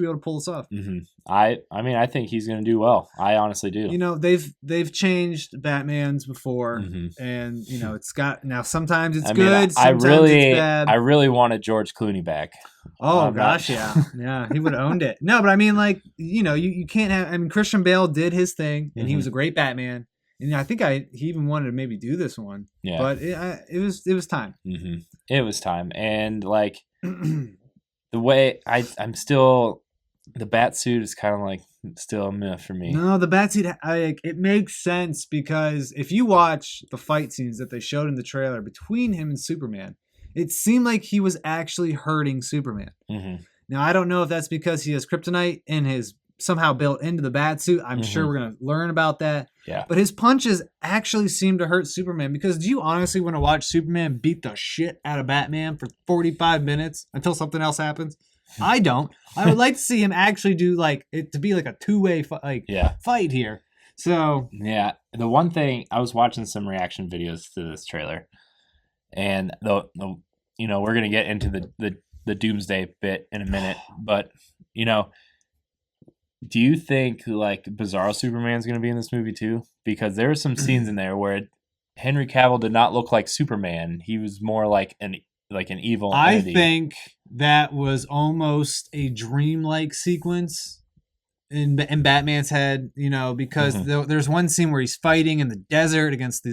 be able to pull this off. Mm-hmm. I mean, I think he's going to do well. I honestly do. You know, they've changed Batmans before, and you know, it's got now. Sometimes it's good. Sometimes it's bad. I really wanted George Clooney back. Oh gosh, yeah, he would have owned it. No, but I mean, like, you know, you can't have. I mean, Christian Bale did his thing, and he was a great Batman. And I think he even wanted to maybe do this one. Yeah. But it was time. Mm-hmm. It was time. And, like, the way I'm still, the bat suit is kind of like still a myth for me. No, the bat suit, it makes sense because if you watch the fight scenes that they showed in the trailer between him and Superman, it seemed like he was actually hurting Superman. Mm-hmm. Now, I don't know if that's because he has kryptonite in his somehow built into the bat suit. I'm sure we're going to learn about that. Yeah. But his punches actually seem to hurt Superman, because do you honestly want to watch Superman beat the shit out of Batman for 45 minutes until something else happens? I don't. I would like to see him actually do like it to be like a two-way fight here. So yeah, the one thing, I was watching some reaction videos to this trailer, and the you know, we're going to get into the Doomsday bit in a minute, but you know, do you think like Bizarro Superman's going to be in this movie too? Because there are some scenes in there where Henry Cavill did not look like Superman. He was more like an evil entity. I think that was almost a dreamlike sequence in Batman's head, you know, because there's one scene where he's fighting in the desert against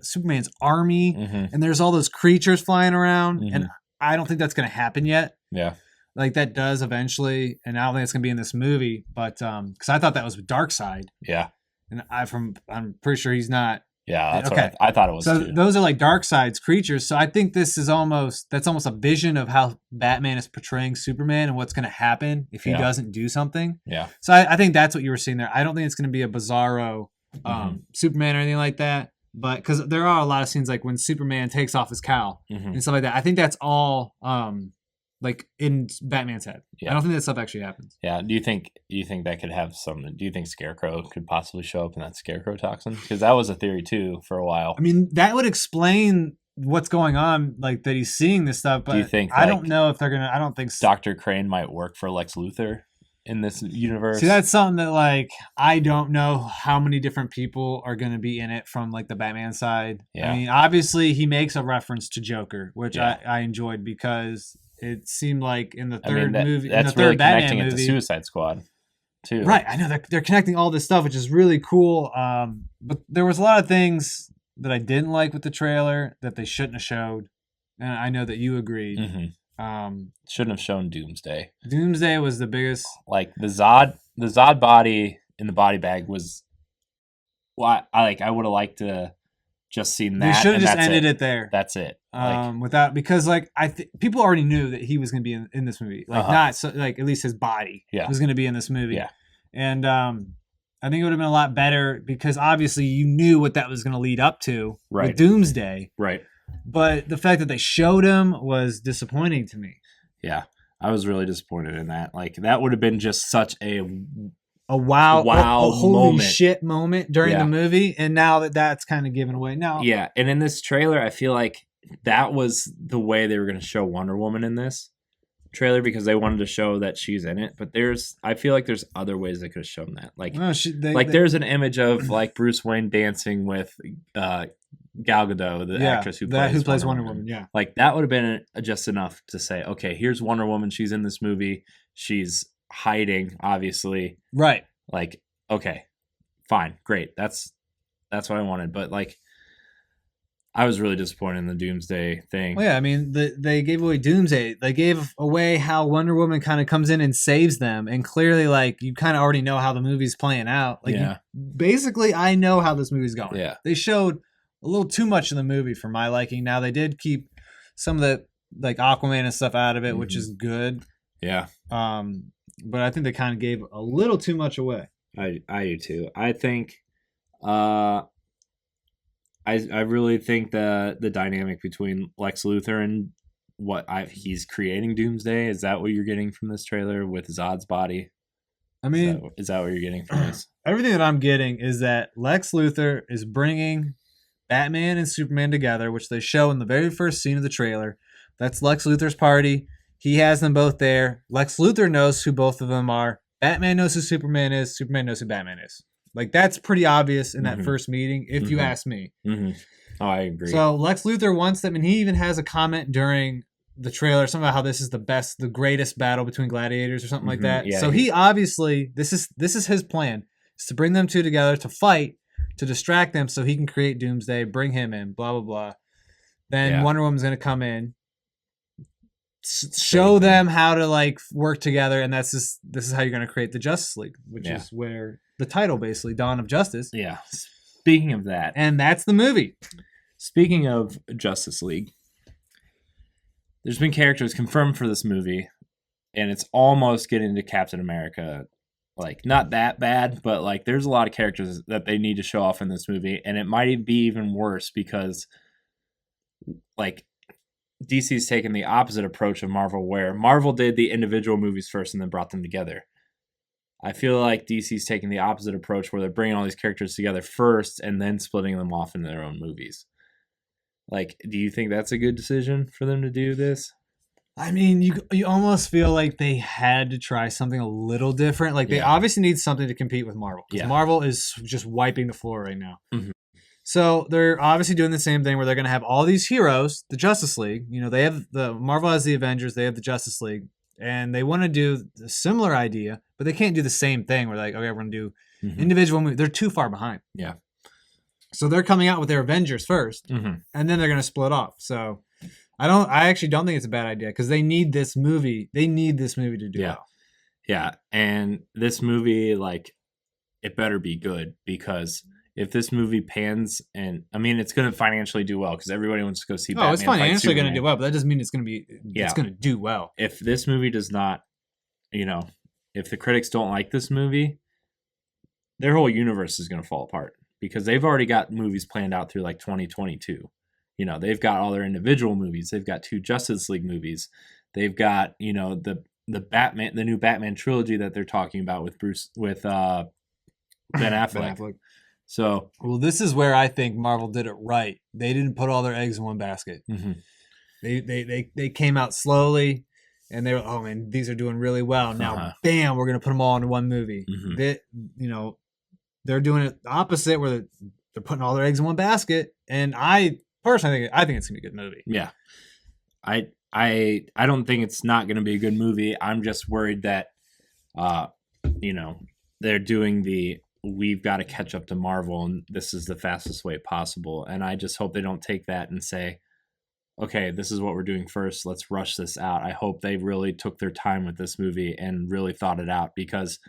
Superman's army, and there's all those creatures flying around, and I don't think that's going to happen yet. Yeah. Like that does eventually, and I don't think it's gonna be in this movie. But because I thought that was Darkseid. Yeah. And I'm pretty sure he's not. Yeah, that's okay. What I thought it was. So too. Those are like Darkseid's creatures. So I think this is almost a vision of how Batman is portraying Superman and what's gonna happen if he doesn't do something. Yeah. So I think that's what you were seeing there. I don't think it's gonna be a Bizarro Superman or anything like that. But because there are a lot of scenes like when Superman takes off his cowl and stuff like that. I think that's all like in Batman's head. Yeah. I don't think that stuff actually happens. Yeah. Do you think that could have something? Do you think Scarecrow could possibly show up in that Scarecrow toxin? Because that was a theory too for a while. I mean, that would explain what's going on, like that he's seeing this stuff. But do you think, I don't know if they're gonna. I don't think Dr. Crane might work for Lex Luthor in this universe. See, that's something that like I don't know how many different people are going to be in it from like the Batman side. Yeah. I mean, obviously he makes a reference to Joker, which I enjoyed because it seemed like in the third movie, that's in the third really Batman connecting movie, it to Suicide Squad, too. Right, I know they're connecting all this stuff, which is really cool. But there was a lot of things that I didn't like with the trailer that they shouldn't have showed, and I know that you agreed. Shouldn't have shown Doomsday. Doomsday was the biggest. Like the Zod body in the body bag was. Well, I would have liked to just seen that. They should have just ended it there. That's it. Because like people already knew that he was going to be in this movie. Like not so, like at least his body was going to be in this movie. Yeah. And I think it would have been a lot better because obviously you knew what that was going to lead up to with Doomsday. Right. But the fact that they showed him was disappointing to me. Yeah. I was really disappointed in that. Like that would have been just such a wow holy shit moment during the movie, and now that's kind of given away now. Yeah, and in this trailer I feel like that was the way they were going to show Wonder Woman in this trailer because they wanted to show that she's in it, but I feel like there's other ways they could have shown that. Like there's an image of like Bruce Wayne dancing with Gal Gadot, the actress who plays Wonder Woman. Yeah, like that would have been just enough to say, okay, here's Wonder Woman. She's in this movie. She's hiding, obviously. Right. Like, okay, fine, great. That's what I wanted. But like, I was really disappointed in the Doomsday thing. Well, yeah, I mean, they gave away Doomsday. They gave away how Wonder Woman kind of comes in and saves them, and clearly, like, you kind of already know how the movie's playing out. Like, basically, I know how this movie's going. Yeah, they showed a little too much in the movie for my liking. Now they did keep some of the like Aquaman and stuff out of it, which is good. Yeah. But I think they kind of gave a little too much away. I do too. I think, I really think the dynamic between Lex Luthor and he's creating Doomsday, is that what you're getting from this trailer with Zod's body? I mean, is that what you're getting from this? Everything that I'm getting is that Lex Luthor is bringing Batman and Superman together, which they show in the very first scene of the trailer. That's Lex Luthor's party. He has them both there. Lex Luthor knows who both of them are. Batman knows who Superman is. Superman knows who Batman is. Like, that's pretty obvious in that first meeting, if you ask me. Oh, I agree. So Lex Luthor wants them, and he even has a comment during the trailer, something about how this is the greatest battle between gladiators or something like that. Yeah, so he obviously, this is his plan, is to bring them two together to fight, to distract them so he can create Doomsday, bring him in, blah, blah, blah. Then Wonder Woman's going to come in, show them how to like work together, and this is how you're going to create the Justice League, which is where the title, basically, Dawn of Justice. Yeah. Speaking of that. And that's the movie. Speaking of Justice League, there's been characters confirmed for this movie, and it's almost getting to Captain America. Like, not that bad, but like there's a lot of characters that they need to show off in this movie, and it might be even worse because like DC's taken the opposite approach of Marvel, where Marvel did the individual movies first and then brought them together. I feel like DC's taking the opposite approach, where they're bringing all these characters together first and then splitting them off into their own movies. Like, do you think that's a good decision for them to do this? I mean, you almost feel like they had to try something a little different. Like, they obviously need something to compete with Marvel. Because Marvel is just wiping the floor right now. So they're obviously doing the same thing, where they're going to have all these heroes, the Justice League. You know, they have Marvel has the Avengers, they have the Justice League. And they want to do a similar idea, but they can't do the same thing where like, okay, we're going to do individual movies. They're too far behind. Yeah. So they're coming out with their Avengers first, and then they're going to split off. So I actually don't think it's a bad idea, because they need this movie. They need this movie to do well. Yeah. And this movie, like, it better be good, because if this movie pans, and I mean, it's going to financially do well because everybody wants to go see Batman. Oh, it's financially going to do well, but that doesn't mean it's going to be. It's going to do well. If this movie does not, if the critics don't like this movie, their whole universe is going to fall apart, because they've already got movies planned out through like 2022. They've got all their individual movies. They've got 2 Justice League movies. They've got the Batman, the new Batman trilogy that they're talking about with Ben Affleck. So, well, this is where I think Marvel did it right. They didn't put all their eggs in one basket. They came out slowly, and they were, oh man, these are doing really well. Now, bam, we're gonna put them all into one movie. They're doing it the opposite, where they're putting all their eggs in one basket. And I personally think it's gonna be a good movie. Yeah, I don't think it's not gonna be a good movie. I'm just worried that, they're doing we've got to catch up to Marvel, and this is the fastest way possible. And I just hope they don't take that and say, okay, this is what we're doing first, let's rush this out. I hope they really took their time with this movie and really thought it out, because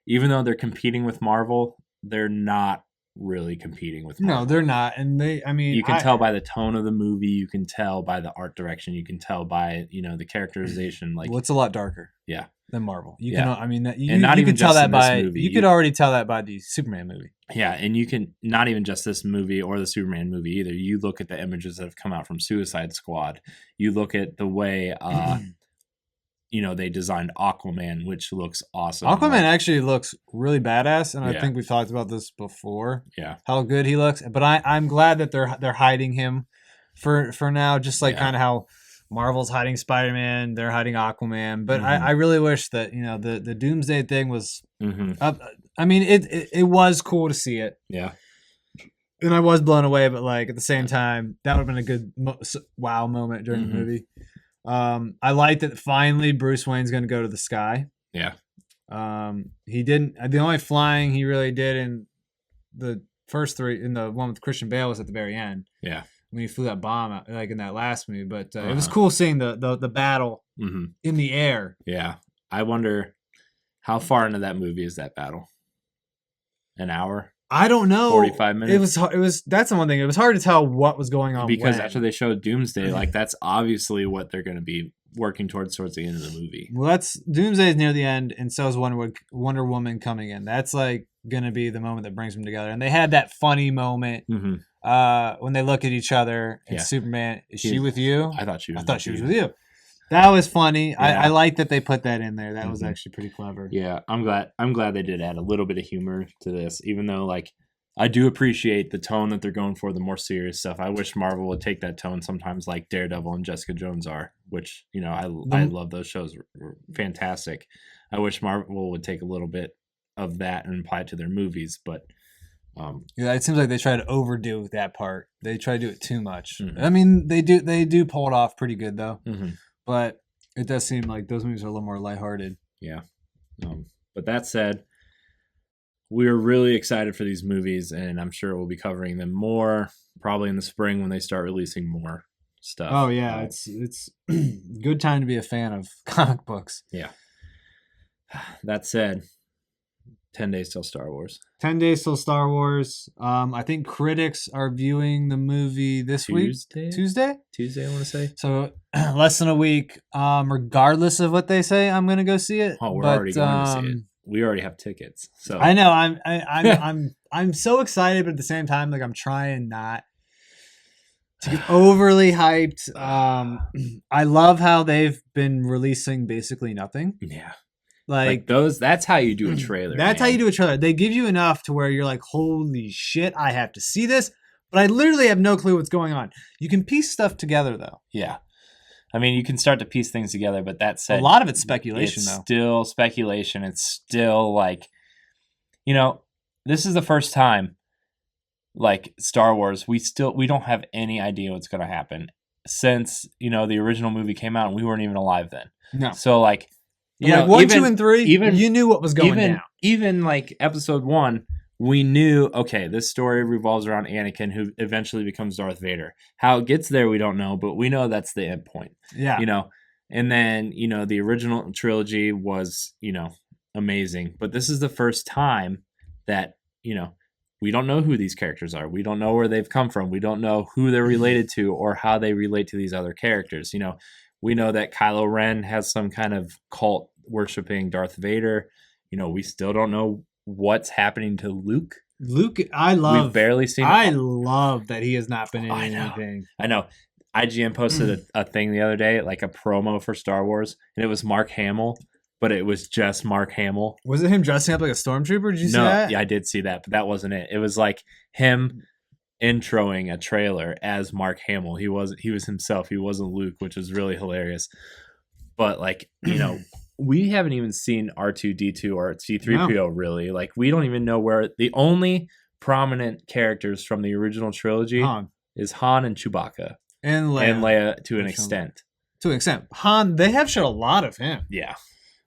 even though they're competing with Marvel, they're not really competing with Marvel. No, they're not. And you can tell by the tone of the movie, you can tell by the art direction, you can tell by, the characterization. Like, well, it's a lot darker. Yeah. Than Marvel. You can, and not even tell that by movie. You could already tell that by the Superman movie. Yeah, and you can not even just this movie or the Superman movie either. You look at the images that have come out from Suicide Squad. You look at the way they designed Aquaman, which looks awesome. Aquaman actually looks really badass, and I think we've talked about this before. Yeah, how good he looks. But I'm glad that they're hiding him for now, just like kind of how Marvel's hiding Spider-Man, they're hiding Aquaman. But I really wish that the Doomsday thing was. I mean, it was cool to see it. Yeah. And I was blown away, but like at the same time, that would have been a good wow moment during the movie. I like that finally Bruce Wayne's going to go to the sky. Yeah. He didn't. The only flying he really did in the first three, in the one with Christian Bale, was at the very end. Yeah. When he flew that bomb out, like in that last movie. But it was cool seeing the battle in the air. Yeah. I wonder how far into that movie is that battle? An hour? I don't know. 45 minutes? It was. That's the one thing. It was hard to tell what was going on. Because after they showed Doomsday, like that's obviously what they're going to be working towards the end of the movie. Well, Doomsday is near the end, and so is Wonder Woman coming in. That's like going to be the moment that brings them together. And they had that funny moment when they look at each other and Superman, is she with you? I thought she was with you. That was funny. Yeah. I like that they put that in there. That was actually pretty clever. Yeah, I'm glad they did add a little bit of humor to this, even though like I do appreciate the tone that they're going for, the more serious stuff. I wish Marvel would take that tone sometimes, like Daredevil and Jessica Jones are, which I love those shows. Were fantastic. I wish Marvel would take a little bit of that and apply it to their movies, but it seems like they try to overdo that part. They try to do it too much. I mean, they do pull it off pretty good though. But it does seem like those movies are a little more lighthearted. Yeah. But that said, we're really excited for these movies, and I'm sure we'll be covering them more probably in the spring when they start releasing more stuff. Oh, yeah. It's good time to be a fan of comic books. Yeah. That said, 10 days till Star Wars. 10 days till Star Wars. I think critics are viewing the movie this week. Tuesday, I want to say. So less than a week. Regardless of what they say, I'm going to go see it. Oh, we're already going to see it. We already have tickets. So I know. I'm so excited, but at the same time, like I'm trying not to get overly hyped. I love how they've been releasing basically nothing. Yeah. Like those, that's how you do a trailer. That's how you do a trailer. They give you enough to where you're like, holy shit, I have to see this. But I literally have no clue what's going on. You can piece stuff together, though. Yeah. I mean, you can start to piece things together, but that said, a lot of it's speculation, though. Still speculation. It's still like, this is the first time, like Star Wars, we don't have any idea what's going to happen since, the original movie came out and we weren't even alive then. No. So like, 1, 2, and 3, you knew what was going down. Even like episode 1, we knew, okay, this story revolves around Anakin, who eventually becomes Darth Vader. How it gets there, we don't know, but we know that's the end point. Yeah. And then, the original trilogy was, amazing. But this is the first time that, we don't know who these characters are. We don't know where they've come from. We don't know who they're related to or how they relate to these other characters. We know that Kylo Ren has some kind of cult worshiping Darth Vader. We still don't know what's happening to Luke. We've barely seen. I love that he has not been in anything. I know. IGN posted a thing the other day, like a promo for Star Wars, and it was Mark Hamill, but it was just Mark Hamill. Was it him dressing up like a stormtrooper? Did you see that? Yeah, I did see that, but that wasn't it. It was like him introing a trailer as Mark Hamill. He was himself. He wasn't Luke, which was really hilarious. But like, we haven't even seen R2-D2 or C-3PO really. Like, we don't even know where the only prominent characters from the original trilogy is Han and Chewbacca. And Leia to an extent. To an extent. Han, they have showed a lot of him. Yeah.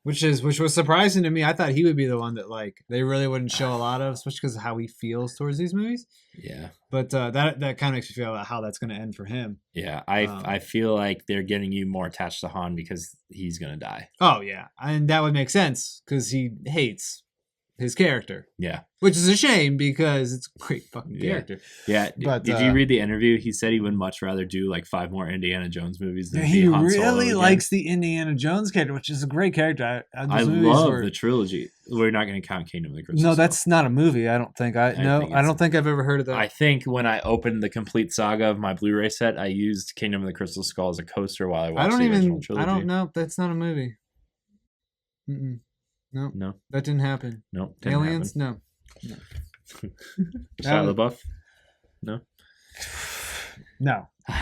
Which was surprising to me. I thought he would be the one that like they really wouldn't show a lot of, especially because of how he feels towards these movies. Yeah. But that kind of makes me feel about how that's going to end for him. Yeah, I feel like they're getting you more attached to Han because he's going to die. Oh yeah, and that would make sense because he hates his character. Yeah. Which is a shame because it's a great fucking character. Yeah. But did you read the interview? He said he would much rather do like 5 more Indiana Jones movies than he really likes the Indiana Jones character, which is a great character. I love the trilogy. We're not going to count Kingdom of the Crystal Skull. No, that's not a movie. I don't think. I don't think I've ever heard of that. I think when I opened the complete saga of my Blu-ray set, I used Kingdom of the Crystal Skull as a coaster while I watched the original trilogy. I don't know. That's not a movie. No, that didn't happen. No, Aliens, no. Shia LaBeouf, no.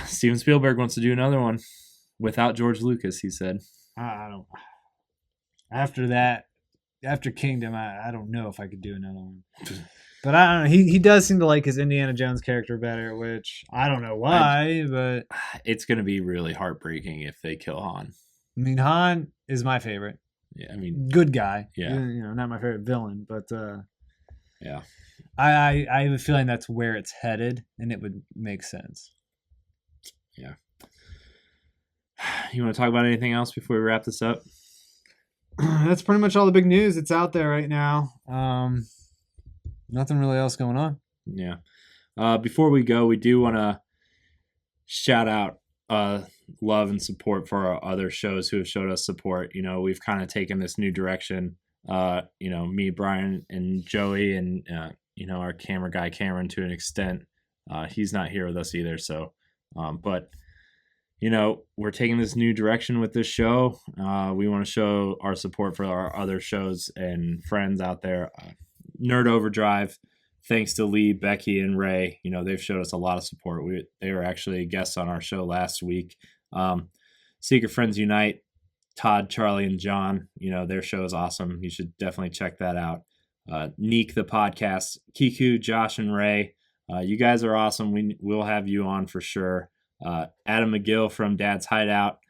Steven Spielberg wants to do another one without George Lucas. He said, "I don't." After that, after Kingdom, I don't know if I could do another one. But I don't know. He does seem to like his Indiana Jones character better, which I don't know why, but it's going to be really heartbreaking if they kill Han. I mean, Han is my favorite. Yeah, I mean, good guy. Yeah, not my favorite villain, but yeah, I have a feeling that's where it's headed, and it would make sense. Yeah. You want to talk about anything else before we wrap this up? That's pretty much all the big news that's out there right now. Nothing really else going on. Yeah. Before we go, we do want to shout out love and support for our other shows who have showed us support. We've kind of taken this new direction. Me, Brian, and Joey, and our camera guy Cameron to an extent. He's not here with us either. So, but we're taking this new direction with this show. We want to show our support for our other shows and friends out there. Nerd Overdrive, thanks to Lee, Becky, and Ray. They've showed us a lot of support. They were actually guests on our show last week. Secret Friends Unite, Todd, Charlie, and John. Their show is awesome. You should definitely check that out. Neek, the podcast, Kiku, Josh, and Ray. You guys are awesome. We'll have you on for sure. Adam McGill from Dad's Hideout,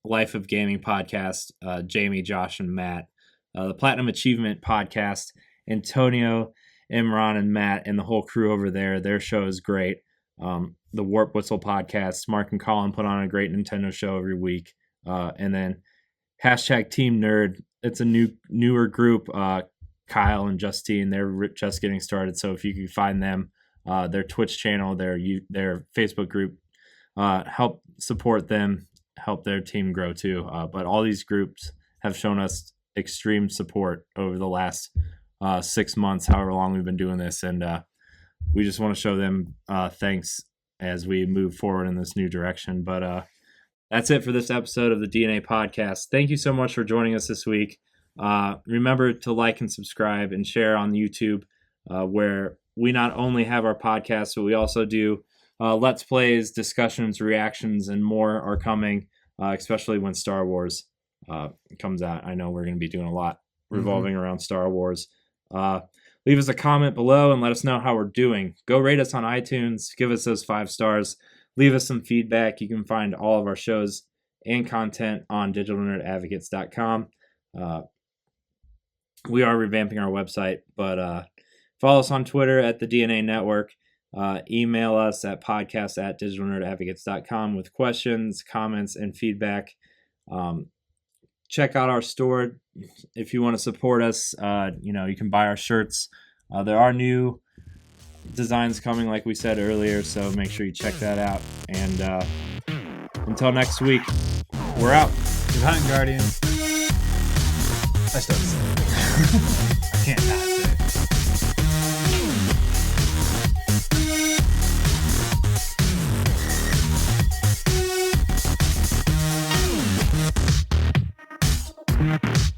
Life of Gaming podcast, Jamie, Josh, and Matt. The Platinum Achievement podcast, Antonio, Imran, and Matt, and the whole crew over there. Their show is great. The Warp Whistle podcast, Mark and Colin put on a great Nintendo show every week. And then hashtag Team Nerd. It's a newer group. Kyle and Justine, they're just getting started. So if you can find them, their Twitch channel, their Facebook group, help support them, help their team grow too. But all these groups have shown us extreme support over the last 6 months, however long we've been doing this, and we just want to show them thanks as we move forward in this new direction. But that's it for this episode of the DNA podcast. Thank you so much for joining us this week. Remember to like and subscribe and share on YouTube, where we not only have our podcast, but we also do Let's Plays, discussions, reactions, and more are coming, especially when Star Wars comes out. I know we're going to be doing a lot revolving around Star Wars. Leave us a comment below and let us know how we're doing. Go rate us on iTunes. Give us those 5 stars. Leave us some feedback. You can find all of our shows and content on digitalnerdadvocates.com. We are revamping our website, but follow us on Twitter at the DNA Network. Email us at podcast@digitalnerdadvocates.com with questions, comments, and feedback. Check out our store if you want to support us. You can buy our shirts. There are new designs coming, like we said earlier, so make sure you check that out. And until next week, we're out. Good hunting, Guardians. I still say it. I can't not say it.